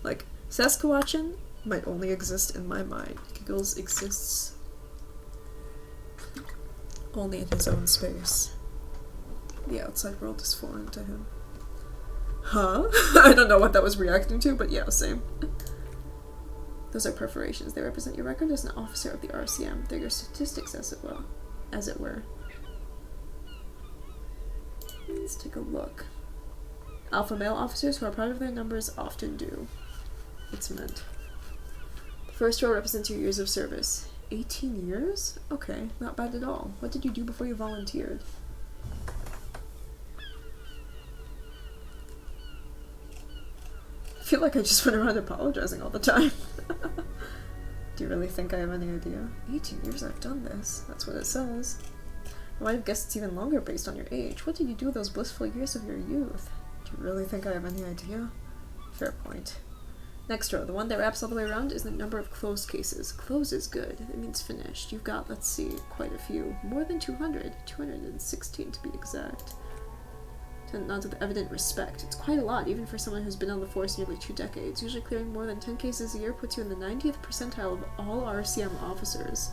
Like, Saskatchewan might only exist in my mind. Giggles exists only in his own space. The outside world is foreign to him. Huh? I don't know what that was reacting to, but yeah, same. Those are perforations. They represent your record as an officer of the RCM. They're your statistics, as it were. Let's take a look. Alpha male officers who are proud of their numbers often do. It's meant. The first row represents your years of service. 18 years? Okay, not bad at all. What did you do before you volunteered? I feel like I just went around apologizing all the time. Do you really think I have any idea? 18 years I've done this. That's what it says. I might have guessed it's even longer based on your age. What did you do those blissful years of your youth? Do you really think I have any idea? Fair point. Next row, the one that wraps all the way around is the number of closed cases. Close is good. It means finished. You've got, let's see, quite a few. More than 200. 216 to be exact. Nods with evident respect. It's quite a lot, even for someone who's been on the force nearly 2 decades. Usually clearing more than 10 cases a year puts you in the 90th percentile of all RCM officers.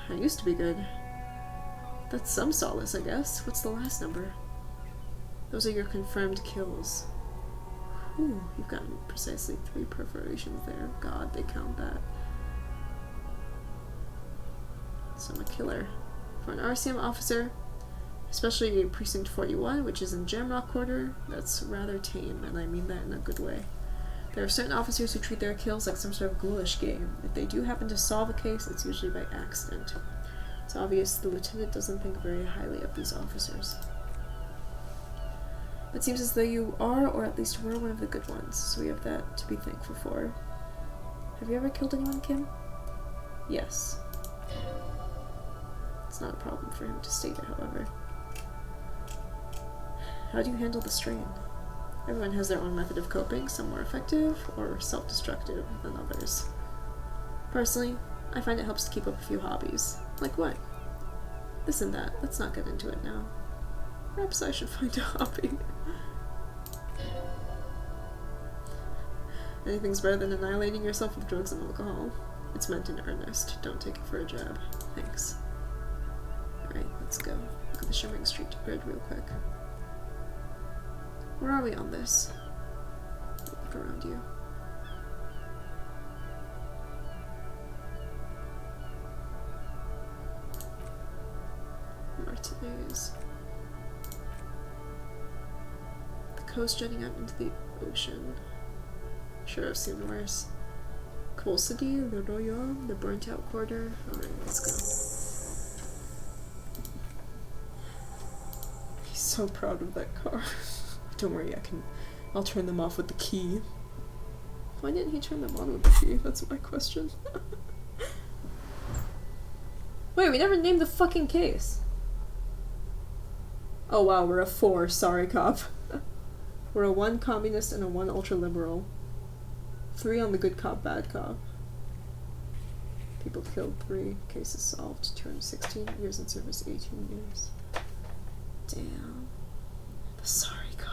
I used to be good. That's some solace, I guess. What's the last number? Those are your confirmed kills. Ooh, you've gotten precisely 3 perforations there. God, they count that. So I'm a killer. For an RCM officer, especially Precinct 41, which is in Jamrock Quarter, that's rather tame, and I mean that in a good way. There are certain officers who treat their kills like some sort of ghoulish game. If they do happen to solve a case, it's usually by accident. It's obvious the lieutenant doesn't think very highly of these officers. It seems as though you are, or at least were, one of the good ones, so we have that to be thankful for. Have you ever killed anyone, Kim? Yes. It's not a problem for him to state it, however. How do you handle the strain? Everyone has their own method of coping, some more effective or self-destructive than others. Personally, I find it helps to keep up a few hobbies. Like what? This and that. Let's not get into it now. Perhaps I should find a hobby. Anything's better than annihilating yourself with drugs and alcohol. It's meant in earnest. Don't take it for a jab. Thanks. Alright, let's go. Look at the Shimmering Street grid real quick. Where are we on this? Look around you. Martinez. The coast jutting out into the ocean. Sure, I've seen worse. Coal City, Le Royaume, the burnt out quarter. Alright, let's go. He's so proud of that car. Don't worry, I'll turn them off with the key. Why didn't he turn them on with the key? That's my question. Wait, we never named the fucking case. Oh wow, we're a 4, sorry cop. We're a 1 communist and a 1 ultra-liberal. 3 on the good cop, bad cop. People killed 3, cases solved, 216 years in service, 18 years. Damn. The sorry cop.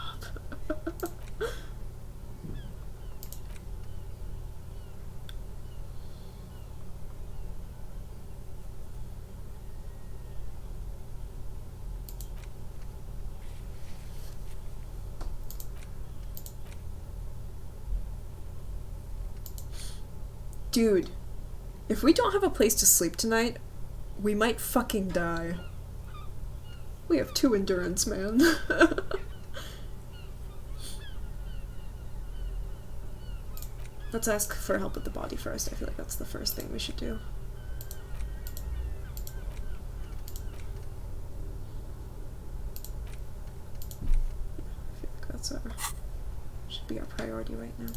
Dude, if we don't have a place to sleep tonight, we might fucking die. We have 2 endurance, man. Let's ask for help with the body first. I feel like that's the first thing we should do. I feel like that's should be our priority right now.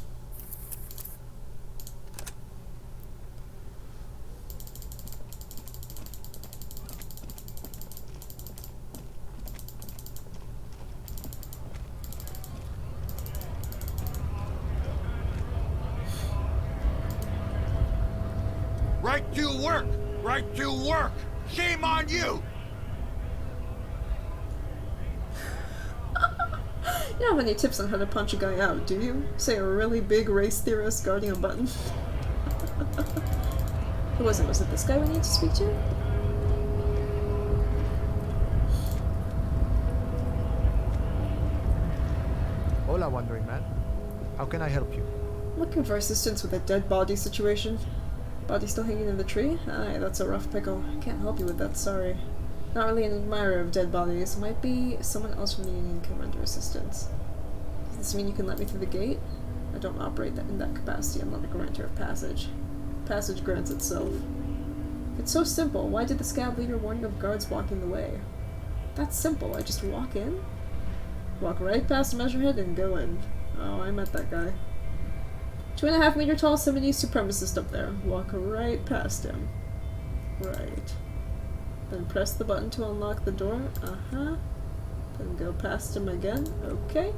Right to work! Right to work! Shame on you! You don't have any tips on how to punch a guy out, do you? Say a really big race theorist guarding a button. Who was it? Was it this guy we need to speak to? Hola, Wandering Man. How can I help you? Looking for assistance with a dead body situation. Body still hanging in the tree? Aye, that's a rough pickle. I can't help you with that, sorry. Not really an admirer of dead bodies. Might be someone else from the Union can render assistance. Does this mean you can let me through the gate? I don't operate in that capacity. I'm not a grantor of passage. Passage grants itself. It's so simple. Why did the scab leader warn you of guards blocking the way? That's simple. I just walk in, walk right past Measurehead, and go in. Oh, I met that guy. 2.5 meter tall 70s supremacist up there. Walk right past him. Right. Then press the button to unlock the door. Uh-huh. Then go past him again. Okay.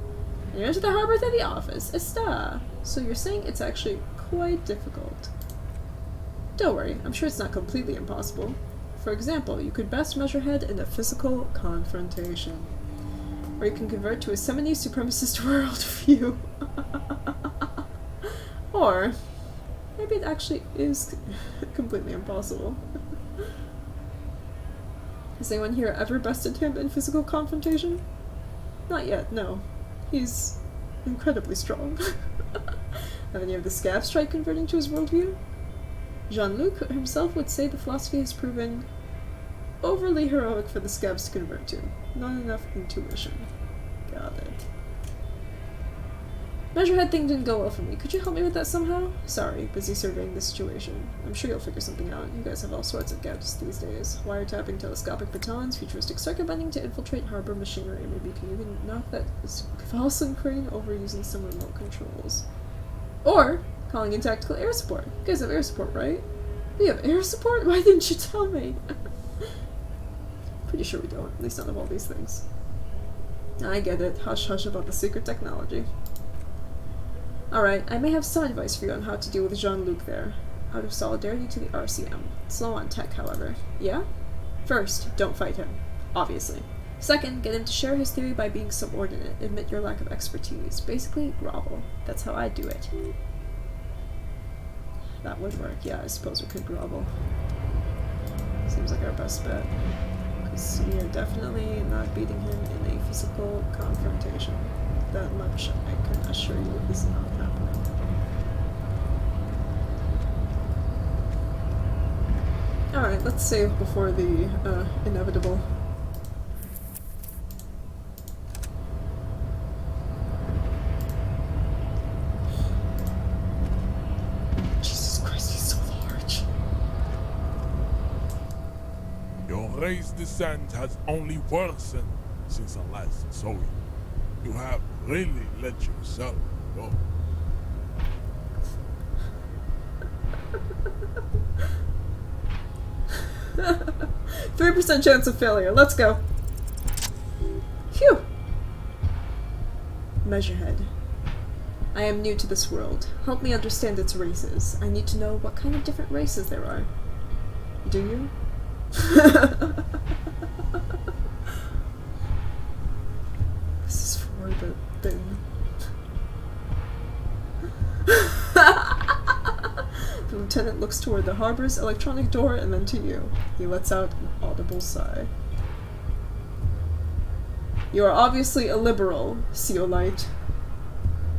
And you enter the harbor through the office. Esta! So you're saying it's actually quite difficult. Don't worry, I'm sure it's not completely impossible. For example, you could best Measurehead in a physical confrontation. Or you can convert to a 70s supremacist worldview. Or, maybe it actually is completely impossible. Has anyone here ever bested him in physical confrontation? Not yet, no. He's incredibly strong. Have any of the scabs tried converting to his worldview? Jean-Luc himself would say the philosophy has proven overly heroic for the scabs to convert to. Not enough intuition. Got it. Measurehead thing didn't go well for me. Could you help me with that somehow? Sorry, busy surveying the situation. I'm sure you'll figure something out. You guys have all sorts of gadgets these days. Wiretapping, telescopic batons, futuristic circuit bending to infiltrate harbor machinery. Maybe you can even knock that Valsen crane over using some remote controls. Or calling in tactical air support. You guys have air support, right? We have air support? Why didn't you tell me? Pretty sure we don't. At least none of all these things. I get it. Hush hush about the secret technology. Alright, I may have some advice for you on how to deal with Jean-Luc there. Out of solidarity to the RCM. Slow on tech, however. Yeah? First, don't fight him. Obviously. Second, get him to share his theory by being subordinate. Admit your lack of expertise. Basically, grovel. That's how I do it. That would work. Yeah, I suppose we could grovel. Seems like our best bet. Because we are definitely not beating him in a physical confrontation. That much I can assure you is not happening. Alright, let's save before the inevitable. Jesus Christ, he's so large. Your race descent has only worsened since I last saw you. You have really let yourself go. %3 chance of failure. Let's go. Phew. Measurehead. I am new to this world. Help me understand its races. I need to know what kind of different races there are. Do you? This is for the thing. The lieutenant looks toward the harbor's electronic door and then to you. He lets out an audible sigh. You are obviously a liberal, Ceolite.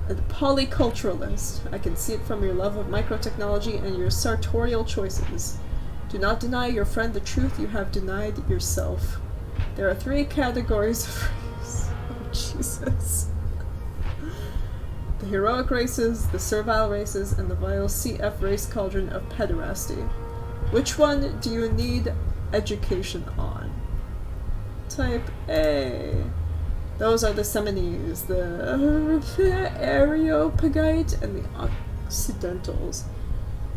And polyculturalist. I can see it from your love of microtechnology and your sartorial choices. Do not deny your friend the truth you have denied yourself. There are 3 categories of race. Oh, Jesus. The heroic races, the servile races, and the vile CF race cauldron of pederasty. Which one do you need education on? Type A. Those are the Semines, the Areopagite, and the Occidentals.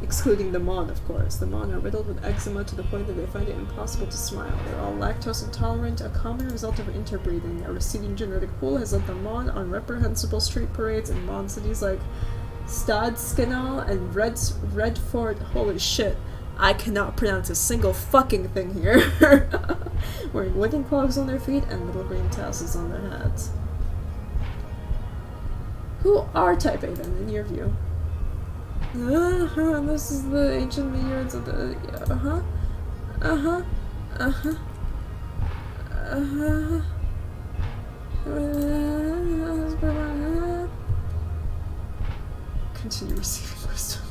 Excluding the Mon, of course. The Mon are riddled with eczema to the point that they find it impossible to smile. They're all lactose intolerant, a common result of interbreeding. A receding genetic pool has led the Mon on reprehensible street parades in Mon cities like Stadskanal and Redford. Holy shit. I cannot pronounce a single fucking thing here. Wearing wooden clogs on their feet and little green tassels on their hats. Who are Type A then, in your view? This is the ancient meteorites of the... continue receiving wisdom.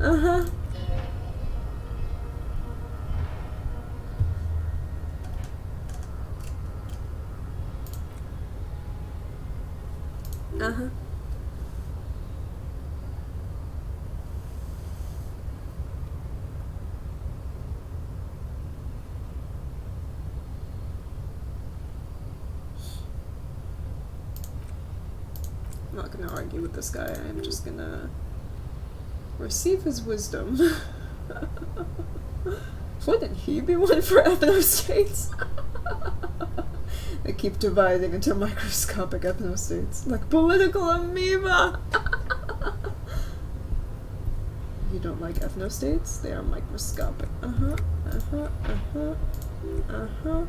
Uh-huh. Uh-huh. I'm not gonna argue with this guy, I'm just gonna receive his wisdom. Wouldn't he be one for ethnostates? They keep dividing into microscopic ethnostates, like political amoeba! You don't like ethnostates? They are microscopic. Uh-huh, uh-huh, uh-huh, uh-huh.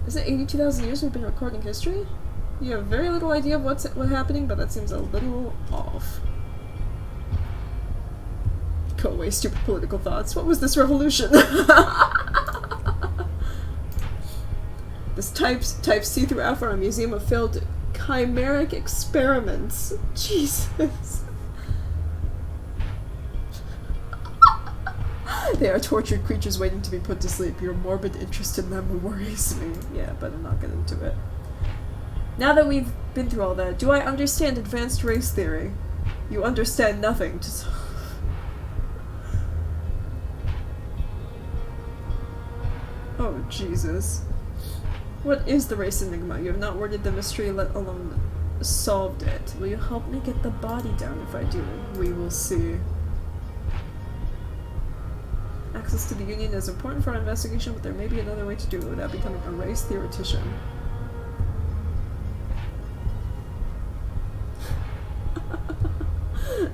Is it 82,000 years we've been recording history? You have very little idea of what's happening, but that seems a little off. Go away, stupid political thoughts. What was this revolution? This types C through F are a museum of failed chimeric experiments. Jesus. They are tortured creatures waiting to be put to sleep. Your morbid interest in them worries me. Yeah, but I'm not get into it. Now that we've been through all that, do I understand advanced race theory? You understand nothing. Oh, Jesus. What is the race enigma? You have not worded the mystery, let alone solved it. Will you help me get the body down if I do? We will see. Access to the Union is important for our investigation, but there may be another way to do it without becoming a race theoretician.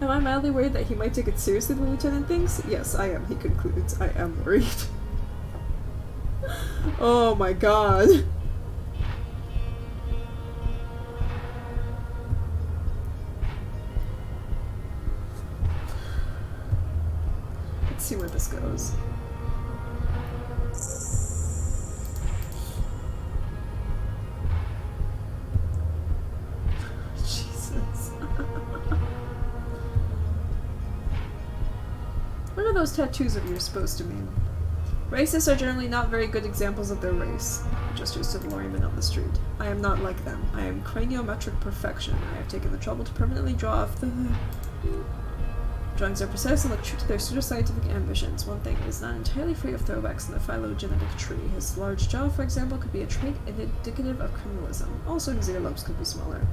Am I mildly worried that he might take it seriously, the lieutenant thinks? Yes, I am, he concludes. I am worried. Oh my god. Let's see where this goes. Jesus. What are those tattoos of yours supposed to mean? Racists are generally not very good examples of their race. Gestures to the lorryman on the street. I am not like them. I am craniometric perfection. I have taken the trouble to permanently draw off the... Drawings are precise and look true to their pseudoscientific ambitions. One thing is not entirely free of throwbacks in the phylogenetic tree. His large jaw, for example, could be a trait indicative of criminalism. Also, his earlobes could be smaller.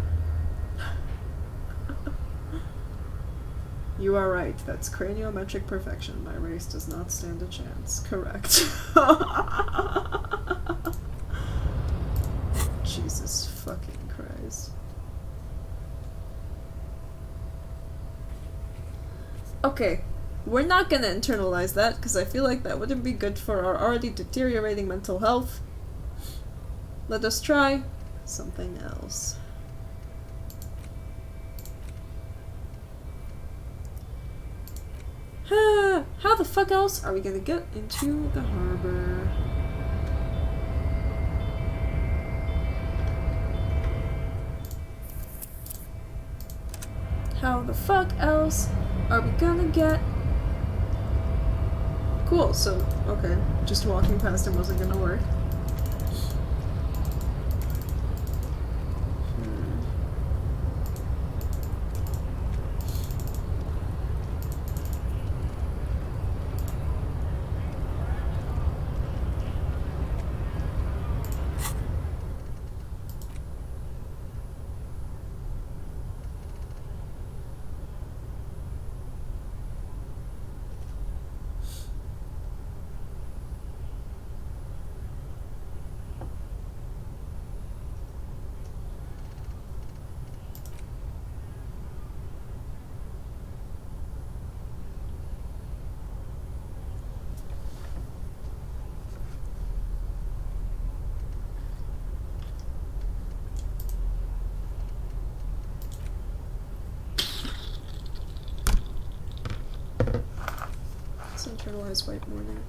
You are right. That's craniometric perfection. My race does not stand a chance. Correct. Jesus fucking Christ. Okay, we're not gonna internalize that, because I feel like that wouldn't be good for our already deteriorating mental health. Let us try something else. How the fuck else are we gonna get into the harbor? How the fuck else are we gonna get? Cool, so, okay, just walking past him wasn't gonna work. Internalized white morning.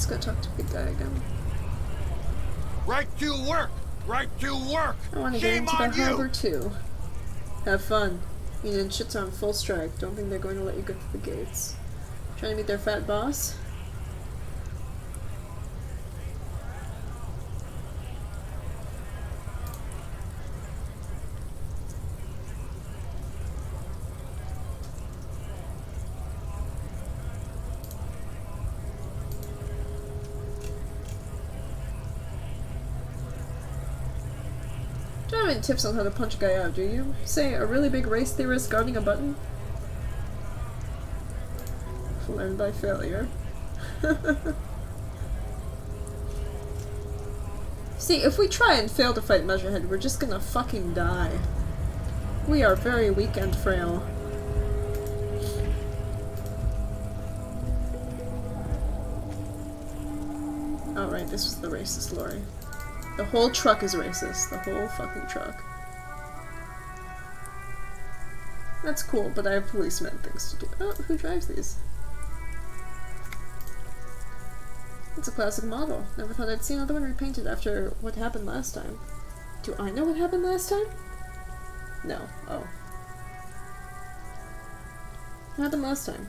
Let's go talk to the big guy again. Right to work! Right to work! I want to get Shame into the on you! harbor too. Have fun. Union shit's on full strike. Don't think they're going to let you get to the gates. Trying to meet their fat boss? Don't have any tips on how to punch a guy out, do you? Say, a really big race theorist guarding a button? Learn by failure. See, if we try and fail to fight Measurehead, we're just gonna fucking die. We are very weak and frail. Oh right, this was the racist lorry. The whole truck is racist. The whole fucking truck. That's cool, but I have policemen things to do. Oh, who drives these? It's a classic model. Never thought I'd see another one repainted after what happened last time. Do I know what happened last time? No. Oh. What happened last time?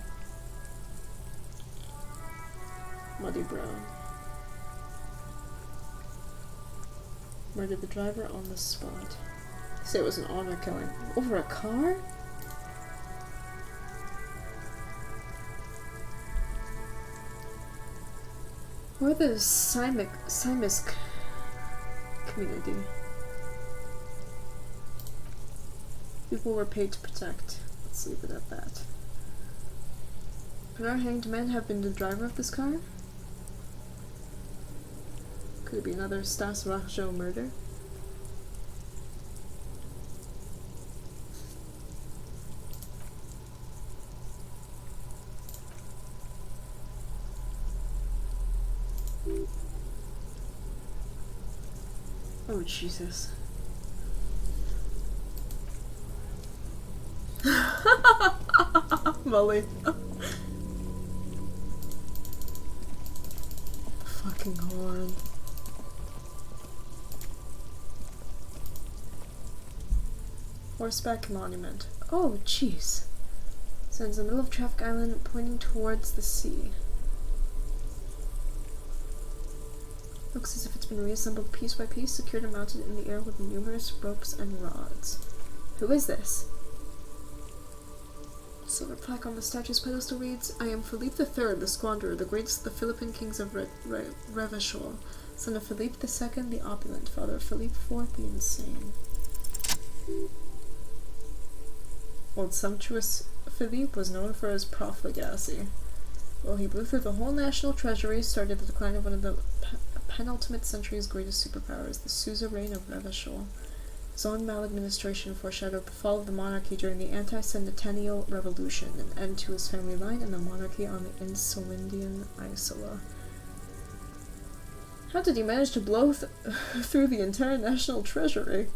Muddy brown. Murdered the driver on the spot. Say it was an honor killing. Over a car? Or the Simisk community. People were paid to protect. Let's leave it at that. Could our hanged men have been the driver of this car? Could it be another Stas Rajo murder? Oh, Jesus. Molly. Fucking horn. Horseback monument. Oh, jeez. Stands in the middle of Traffic Island, pointing towards the sea. Looks as if it's been reassembled piece by piece, secured and mounted in the air with numerous ropes and rods. Who is this? Silver plaque on the statue's pedestal reads, I am Philippe III, the Squanderer, the greatest of the Philippine kings of Revachol, son of Philippe II, the opulent, father of Philippe IV, the insane. Old sumptuous Philippe was known for his profligacy. While he blew through the whole national treasury, started the decline of one of the penultimate century's greatest superpowers, the suzerain of Revachol. His own maladministration foreshadowed the fall of the monarchy during the anti-Centennial Revolution, an end to his family line and the monarchy on the Insulindian Isla. How did he manage to blow through the entire national treasury?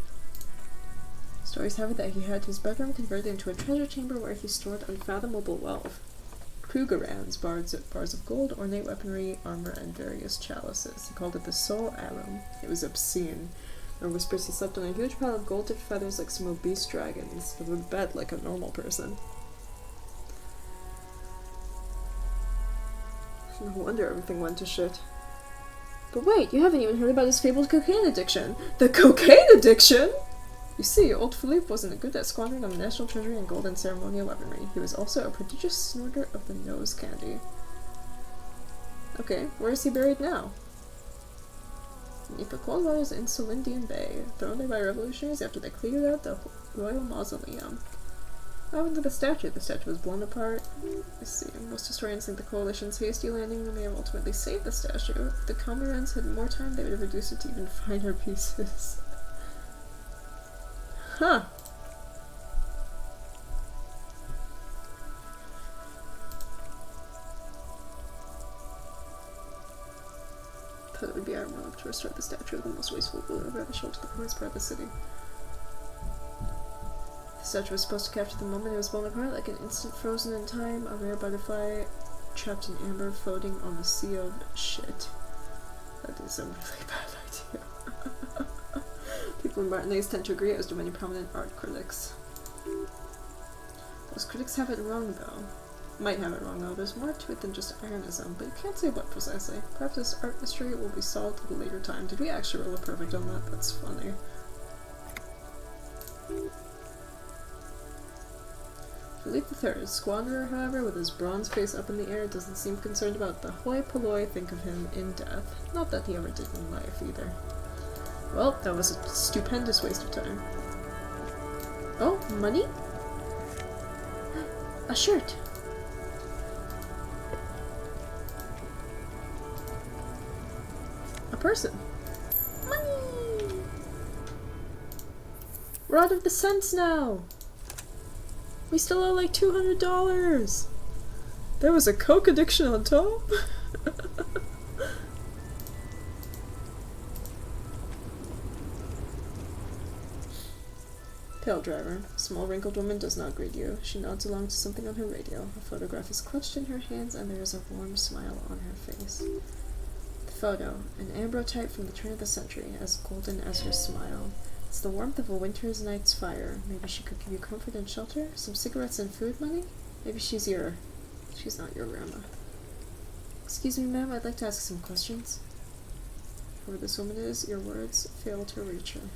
Stories have it that he had his bedroom converted into a treasure chamber where he stored unfathomable wealth. Krugerrands, bars of gold, ornate weaponry, armor, and various chalices. He called it the Soul Arum. It was obscene. There were whispers he slept on a huge pile of gold-tipped feathers like some obese dragons, but would bed like a normal person. No wonder everything went to shit. But wait, you haven't even heard about his fabled cocaine addiction! The cocaine addiction?! You see, old Philippe wasn't good at squandering on the national treasury and gold and ceremonial weaponry. He was also a prodigious snorter of the nose candy. Okay, where is he buried now? Beneath the cold waters in Solindian Bay, thrown there by revolutionaries after they cleared out the royal mausoleum. What happened to the statue? The statue was blown apart. Let's see, most historians think the coalition's hasty landing may have ultimately saved the statue. If the Comorans had more time, they would have reduced it to even finer pieces. Huh. Thought it would be ironic to restore the statue of the most wasteful ruler of Revachol to the poorest part of the city. The statue was supposed to capture the moment it was blown apart, like an instant frozen in time, a rare butterfly trapped in amber, floating on the sea of shit. That is a really bad idea. People in Martinaise tend to agree, as do many prominent art critics. Those critics have it wrong, though. Might have it wrong, though. There's more to it than just ironism, but you can't say what precisely. Perhaps this art mystery will be solved at a later time. Did we actually roll a perfect on that? That's funny. Philippe III, Squanderer, however, with his bronze face up in the air, doesn't seem concerned about the hoi polloi think of him in death. Not that he ever did in life, either. Well, that was a stupendous waste of time. Oh, money? A shirt. A person. Money! We're out of the cents now! We still owe like $200! There was a coke addiction on top? Pale driver. Small wrinkled woman does not greet you. She nods along to something on her radio. A photograph is clutched in her hands and there is a warm smile on her face. The photo. An ambrotype from the turn of the century, as golden as her smile. It's the warmth of a winter's night's fire. Maybe she could give you comfort and shelter? Some cigarettes and food money? Maybe she's not your grandma. Excuse me, ma'am, I'd like to ask some questions. Whoever this woman is, your words fail to reach her.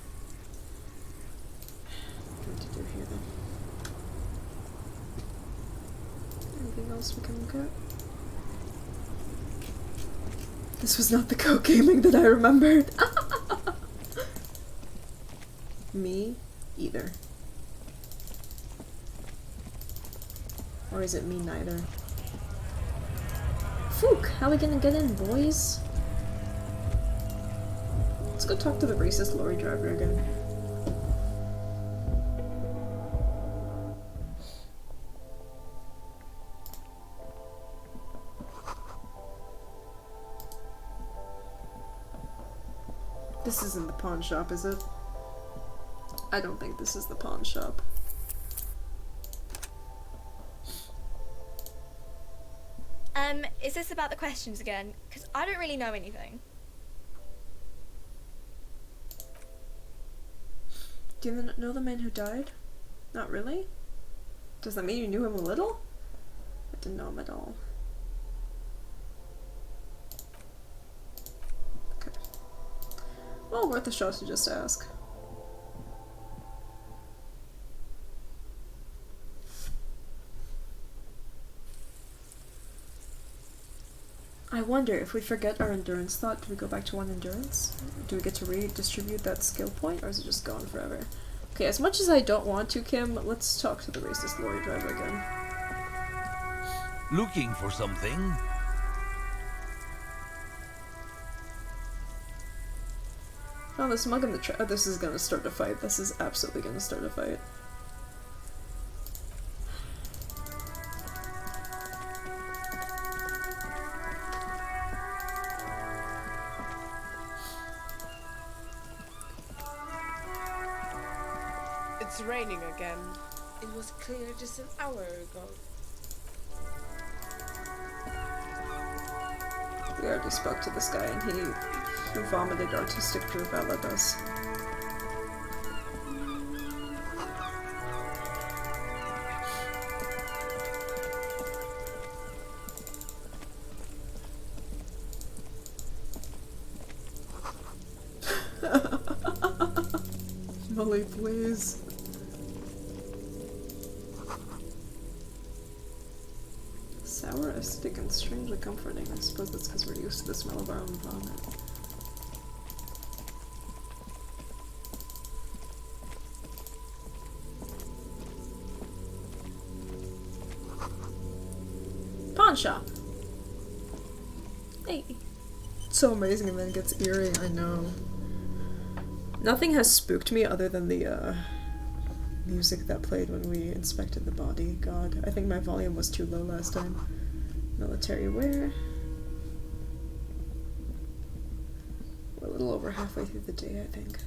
What to do here then? Anything else we can look at? This was not the coke gaming that I remembered. Me either. Or is it me neither? Fook! How are we gonna get in, boys? Let's go talk to the racist lorry driver again. This isn't the pawn shop, is it? I don't think this is the pawn shop. Is this about the questions again? Because I don't really know anything. Do you know the man who died? Not really? Does that mean you knew him a little? I didn't know him at all. Okay. Well, worth a shot to just ask. I wonder, if we forget our endurance thought, do we go back to 1 endurance? Do we get to redistribute that skill point, or is it just gone forever? Okay, as much as I don't want to, Kim, let's talk to the racist lorry driver again. Looking for something? Oh, the smug in the this is gonna start a fight. This is absolutely gonna start a fight. It's raining again. It was clear just an hour ago. We already spoke to this guy and he vomited artistic proof at us. Molly, please. Sour, acidic, and strangely comforting. I suppose that's because we're used to the smell of our own vomit. Pawn shop! Hey! It's so amazing and then it gets eerie, I know. Nothing has spooked me other than the, music that played when we inspected the body. God, I think my volume was too low last time. Military wear. We're a little over halfway through the day, I think.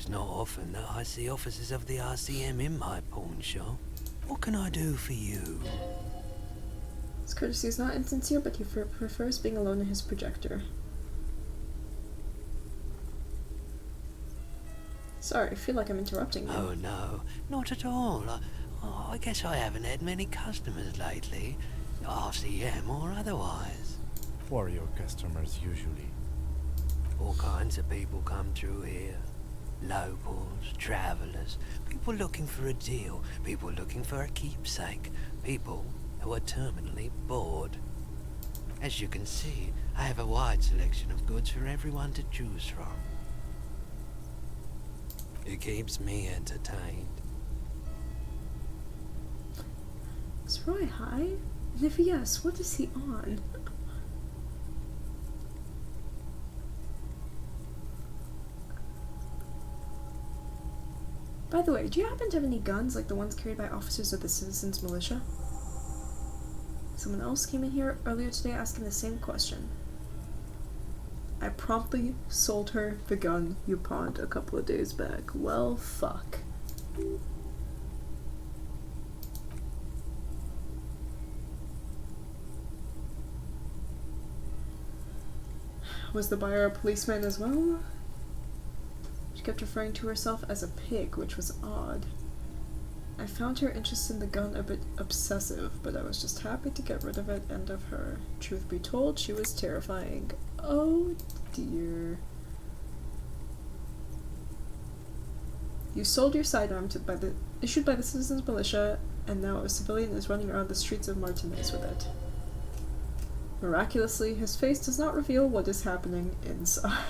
It's not often that I see officers of the RCM in my pawn shop. What can I do for you? His courtesy is not insincere, but he prefers being alone in his projector. Sorry, I feel like I'm interrupting you. Oh no, not at all. I guess I haven't had many customers lately, RCM or otherwise. Who are your customers usually? All kinds of people come through here. Locals, travellers, people looking for a deal, people looking for a keepsake, people who are terminally bored. As you can see, I have a wide selection of goods for everyone to choose from. It keeps me entertained. Is Roy high? And if yes, what is he on? By the way, do you happen to have any guns like the ones carried by officers of the Citizens Militia? Someone else came in here earlier today asking the same question. I promptly sold her the gun you pawned a couple of days back. Well, fuck. Was the buyer a policeman as well? She kept referring to herself as a pig, which was odd. I found her interest in the gun a bit obsessive, but I was just happy to get rid of it and of her. Truth be told, she was terrifying. Oh dear. You sold your sidearm issued by the Citizens Militia, and now a civilian is running around the streets of Martinaise with it. Miraculously, his face does not reveal what is happening inside.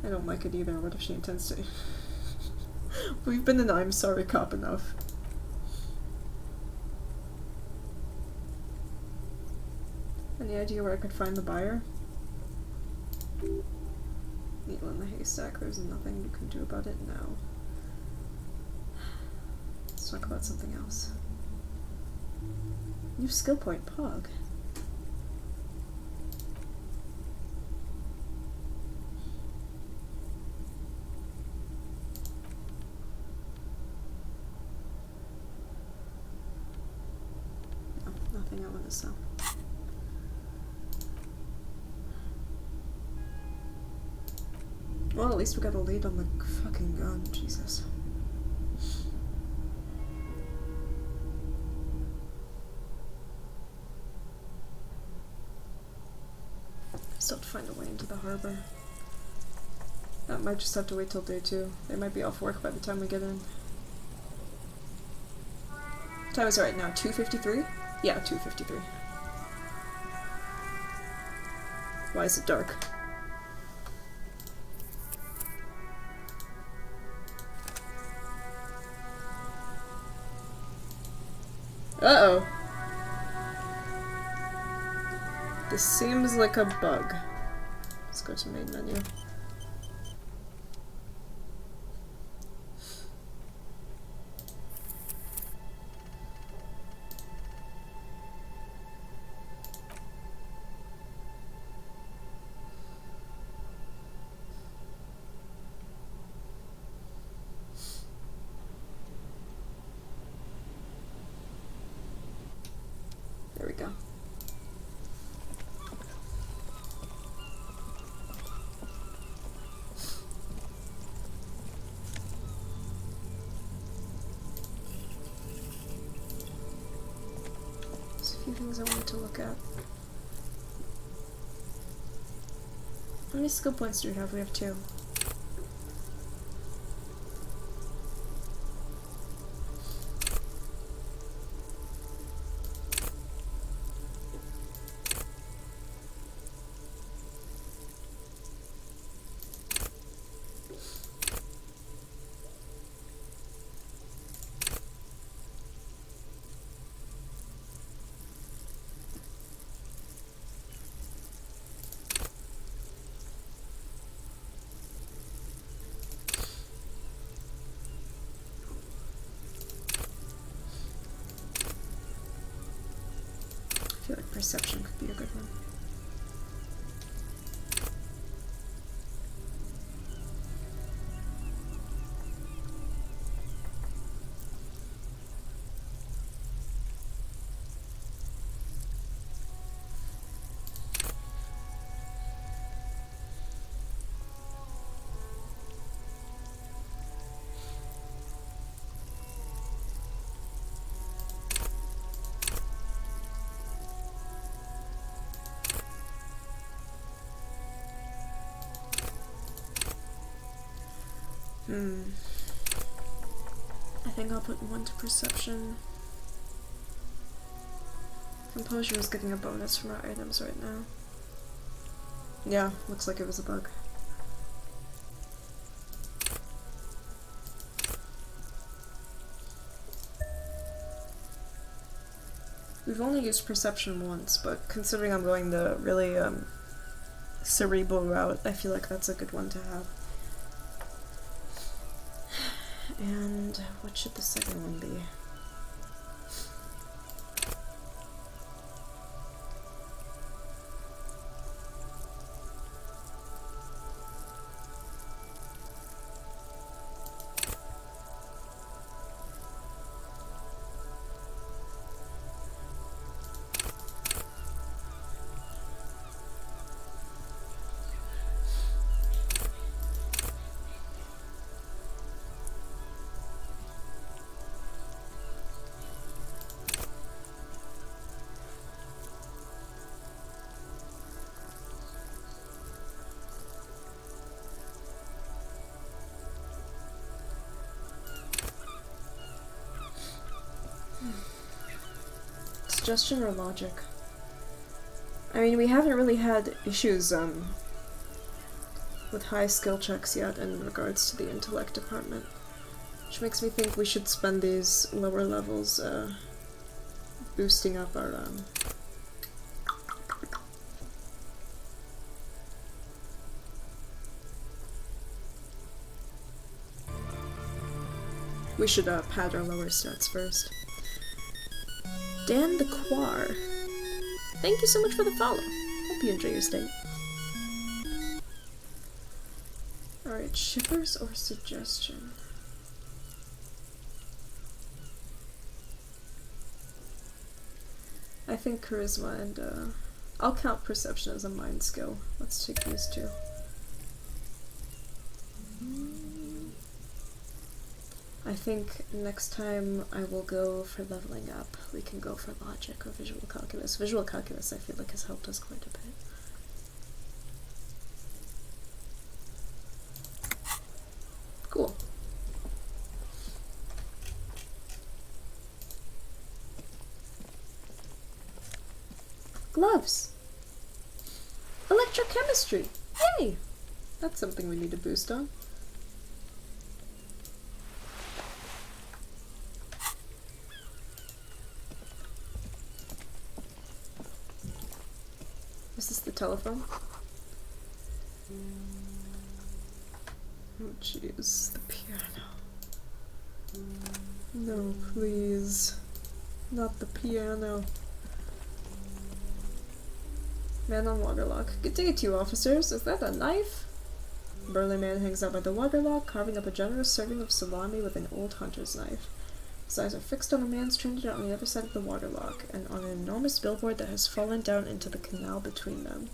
I don't like it either. What if she intends to? We've been an I'm sorry cop enough. Any idea where I could find the buyer? Needle in the haystack. There's nothing you can do about it now. Let's talk about something else. New skill point, Pog. No, nothing I want to sell. Well, at least we got a lead on the fucking gun, Jesus. Still have to find a way into the harbor. That might just have to wait till day 2. They might be off work by the time we get in. What time is it right now? 2:53? Yeah, 2:53. Why is it dark? Uh-oh. This seems like a bug. Let's go to main menu. There we go. There's a few things I wanted to look at. How many skill points do we have? We have 2. perception could be a good one. I think I'll put 1 to perception. Composure is getting a bonus from our items right now. Yeah, looks like it was a bug. We've only used perception once, but considering I'm going the really cerebral route, I feel like that's a good one to have. And what should the second one be? Suggestion or logic? I mean, we haven't really had issues with high skill checks yet in regards to the intellect department, which makes me think we should spend these lower levels boosting up our we should pad our lower stats first. Dan the Quar, thank you so much for the follow. Hope you enjoy your stay. Alright, shippers or suggestion? I think charisma and I'll count perception as a mind skill. Let's take these two. I think next time I will go for leveling up. We can go for logic or visual calculus. Visual calculus I feel like has helped us quite a bit. Cool. Gloves! Electrochemistry! Yay! That's something we need to boost on. Is this the telephone? Oh jeez, the piano. No, please. Not the piano. Man on waterlock. Good day to you, officers. Is that a knife? Burly man hangs out by the waterlock, carving up a generous serving of salami with an old hunter's knife. His eyes are fixed on a man stranded on the other side of the waterlock, and on an enormous billboard that has fallen down into the canal between them.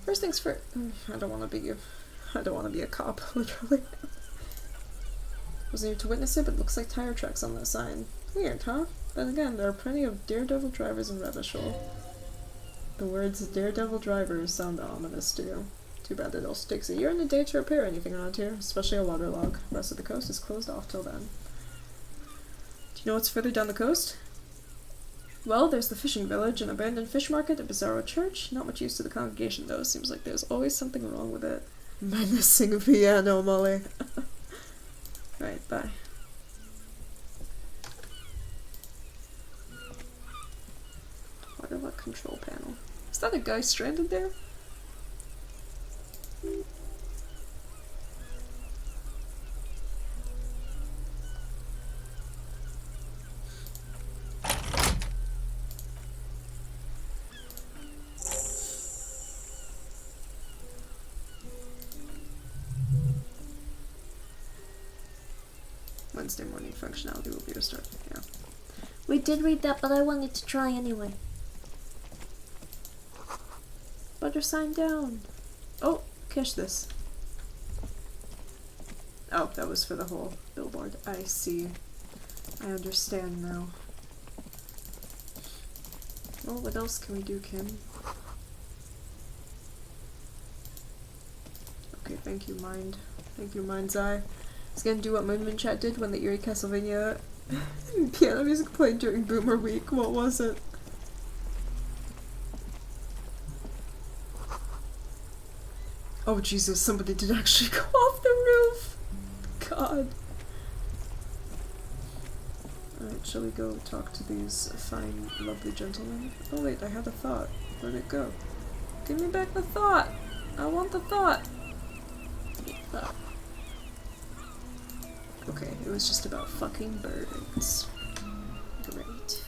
First things first. I don't want to be a cop, literally. Wasn't here to witness it, but it looks like tire tracks on that sign. Weird, huh? Then again, there are plenty of daredevil drivers in Revachol. The words daredevil drivers sound ominous to you. Too bad it also takes a year and a day to repair anything around here, especially a waterlock. The rest of the coast is closed off till then. Do you know what's further down the coast? Well, there's the fishing village, an abandoned fish market, a bizarro church. Not much use to the congregation, though. Seems like there's always something wrong with it. My missing piano, Molly. Right, bye. Waterlock control panel. Is that a guy stranded there? Wednesday morning functionality will be restored. Yeah. We did read that, but I wanted to try anyway. Butter sign down. Oh, catch this. Oh, that was for the whole billboard. I see. I understand now. Well, what else can we do, Kim? Okay, thank you, Mind. Thank you, Mind's Eye. It's gonna do what Moonman Chat did when the Eerie Castlevania piano music played during Boomer Week. What was it? Oh Jesus, somebody did actually go off the roof! God. Alright, shall we go talk to these fine, lovely gentlemen? Oh wait, I had a thought. Where'd it go? Give me back the thought! I want the thought! Okay, it was just about fucking birds. Great.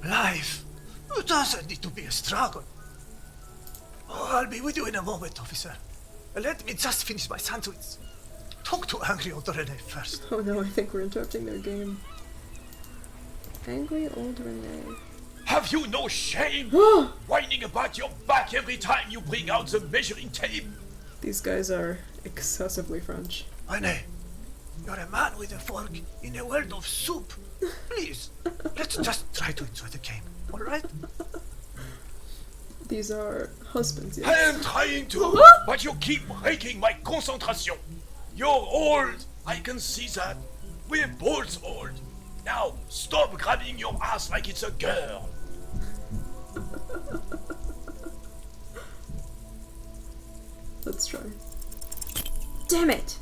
Life doesn't need to be a struggle. Oh, I'll be with you in a moment, officer. Let me just finish my sandwich. Talk to angry old Renee first. Oh no, I think we're interrupting their game. Angry old Renee. Have you no shame? Whining about your back every time you bring out the measuring tape? These guys are excessively French. Renee, you're a man with a fork in a world of soup. Please, let's just try to enjoy the game, alright? These are husbands, yes. I am trying to, but you keep breaking my concentration. You're old, I can see that. We're both old. Now, stop grabbing your ass like it's a girl. Let's try. Damn it!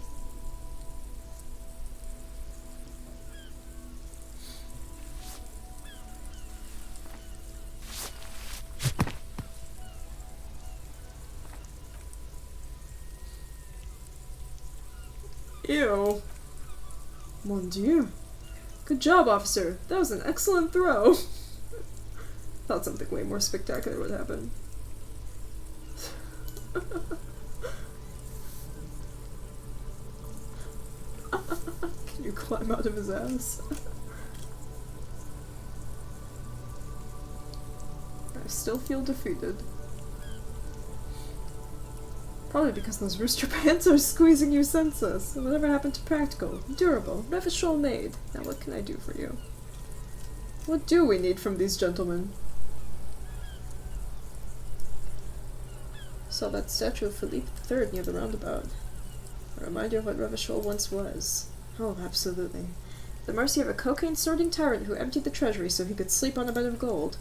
Ew. Mon Dieu. Good job, officer. That was an excellent throw. Thought something way more spectacular would happen. Can you climb out of his ass? I still feel defeated. Probably because those rooster pants are squeezing you senseless. Whatever happened to practical, durable, Revachol made? Now what can I do for you? What do we need from these gentlemen? Saw that statue of Philippe III near the roundabout. A reminder of what Revachol once was. Oh, absolutely. The mercy of a cocaine-snorting tyrant who emptied the treasury so he could sleep on a bed of gold.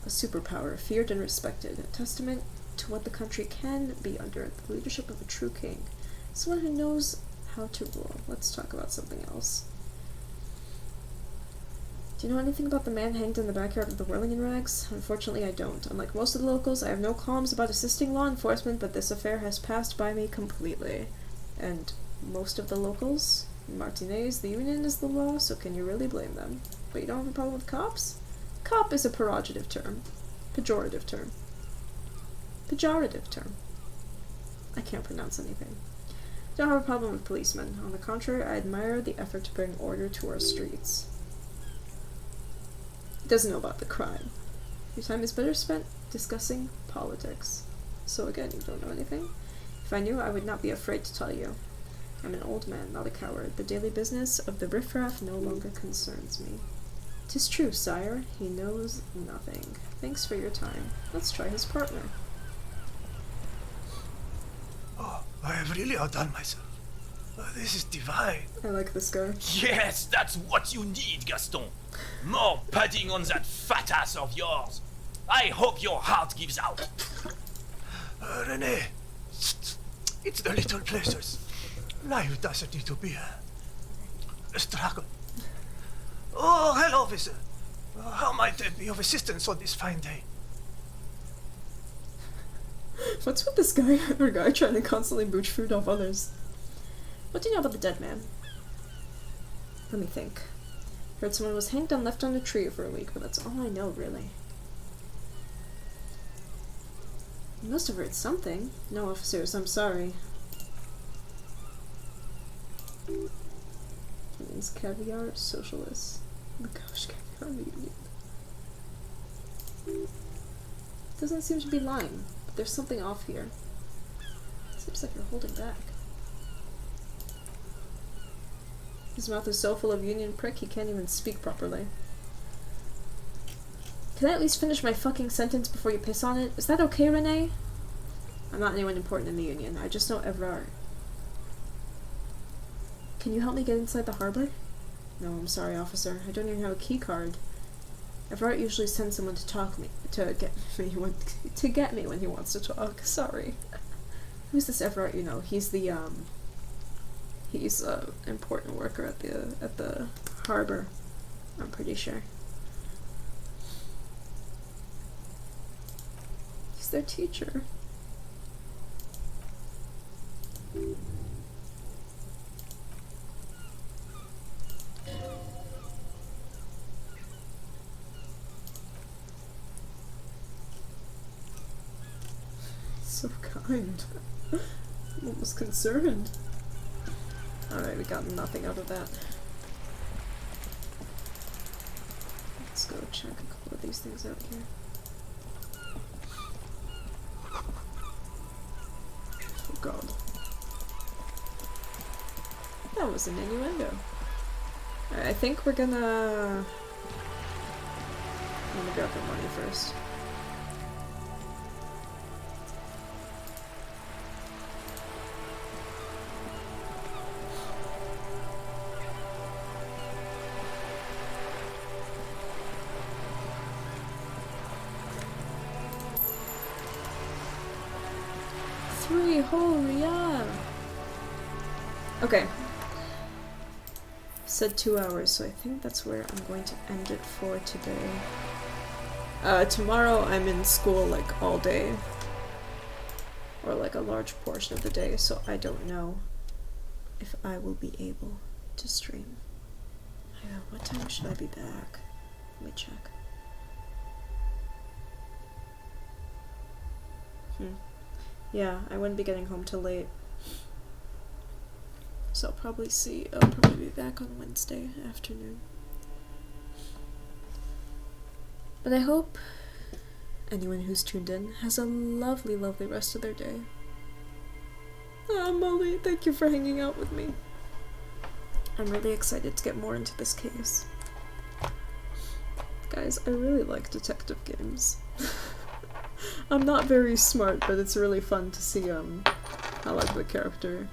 A superpower, feared and respected. A testament to what the country can be under the leadership of a true king. Someone who knows how to rule. Let's talk about something else. Do you know anything about the man hanged in the backyard of the Whirling in Rags? Unfortunately, I don't. Unlike most of the locals, I have no qualms about assisting law enforcement, but this affair has passed by me completely. And most of the locals? Martinez, the union is the law, so can you really blame them? But you don't have a problem with cops? Cop is a pejorative term. Pejorative term. Pejorative term. I can't pronounce anything. Don't have a problem with policemen. On the contrary, I admire the effort to bring order to our streets. He doesn't know about the crime. Your time is better spent discussing politics. So again, you don't know anything? If I knew, I would not be afraid to tell you. I'm an old man, not a coward. The daily business of the riffraff no longer concerns me. 'Tis true, sire. He knows nothing. Thanks for your time. Let's try his partner. Oh, I have really outdone myself. This is divine. I like this guy. Yes, that's what you need, Gaston. More padding on that fat ass of yours. I hope your heart gives out. Renee, it's the little pleasures. Life doesn't need to be a struggle. Oh, hello, officer. How might I be of assistance on this fine day? What's with this guy or guy trying to constantly mooch food off others? What do you know about the dead man? Let me think. Heard someone was hanged and left on a tree for a week, but that's all I know, really. You must have heard something. No, officers, I'm sorry. It means caviar socialists. The gauche caviar union. Doesn't seem to be lying, but there's something off here. Seems like you're holding back. His mouth is so full of union prick he can't even speak properly. Can I at least finish my fucking sentence before you piss on it? Is that okay, Renee? I'm not anyone important in the union. I just know Evrard. Can you help me get inside the harbor? No, I'm sorry, officer. I don't even have a key card. Evrard usually sends someone to get me when he wants to talk. Sorry. Who's this Evrard you know? He's the he's a important worker at the harbor. I'm pretty sure. He's their teacher. So kind. I'm almost concerned. Alright, we got nothing out of that. Let's go check a couple of these things out here. Oh god. That was an innuendo. Alright, I think we're gonna... I'm gonna grab the money first. Holy yeah. Okay. Said 2 hours, so I think that's where I'm going to end it for today. Tomorrow I'm in school like all day. Or like a large portion of the day, so I don't know if I will be able to stream. What time should I be back? Let me check. Yeah, I wouldn't be getting home till late. So I'll probably be back on Wednesday afternoon. But I hope anyone who's tuned in has a lovely, lovely rest of their day. Ah, Molly, thank you for hanging out with me. I'm really excited to get more into this case. Guys, I really like detective games. I'm not very smart, but it's really fun to see how like the character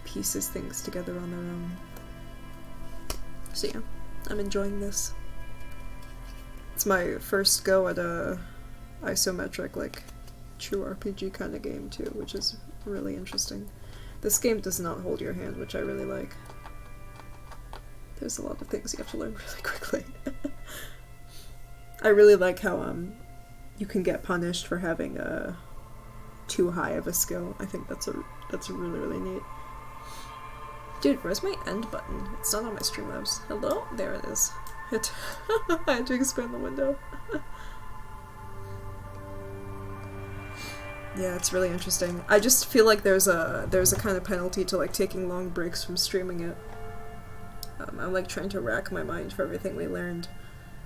pieces things together on their own. So yeah, I'm enjoying this. It's my first go at a isometric, like, true RPG kind of game too, which is really interesting. This game does not hold your hand, which I really like. There's a lot of things you have to learn really quickly. I really like how you can get punished for having too high of a skill. I think that's really, really neat. Dude, where's my end button? It's not on my Streamlabs. Hello? There it is. I had to expand the window. Yeah, it's really interesting. I just feel like there's a kind of penalty to like taking long breaks from streaming it. I'm like trying to rack my mind for everything we learned.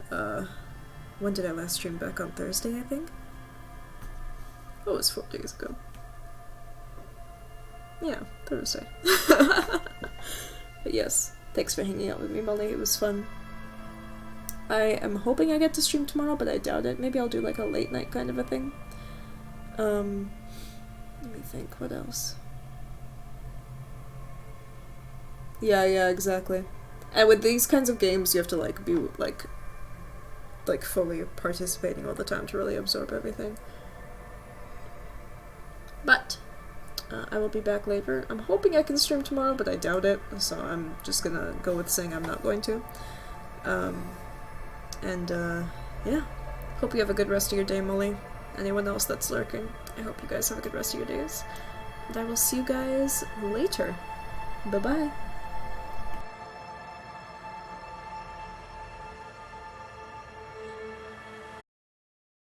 When did I last stream? Back on Thursday, I think? Oh, it was 4 days ago. Yeah, Thursday. But yes, thanks for hanging out with me, Molly. It was fun. I am hoping I get to stream tomorrow, but I doubt it. Maybe I'll do like a late night kind of a thing. Let me think, what else? Yeah, exactly. And with these kinds of games, you have to like be like fully participating all the time to really absorb everything. But I will be back later. I'm hoping I can stream tomorrow, but I doubt it, so I'm just gonna go with saying I'm not going to. Yeah. Hope you have a good rest of your day, Molly. Anyone else that's lurking, I hope you guys have a good rest of your days. And I will see you guys later. Bye-bye.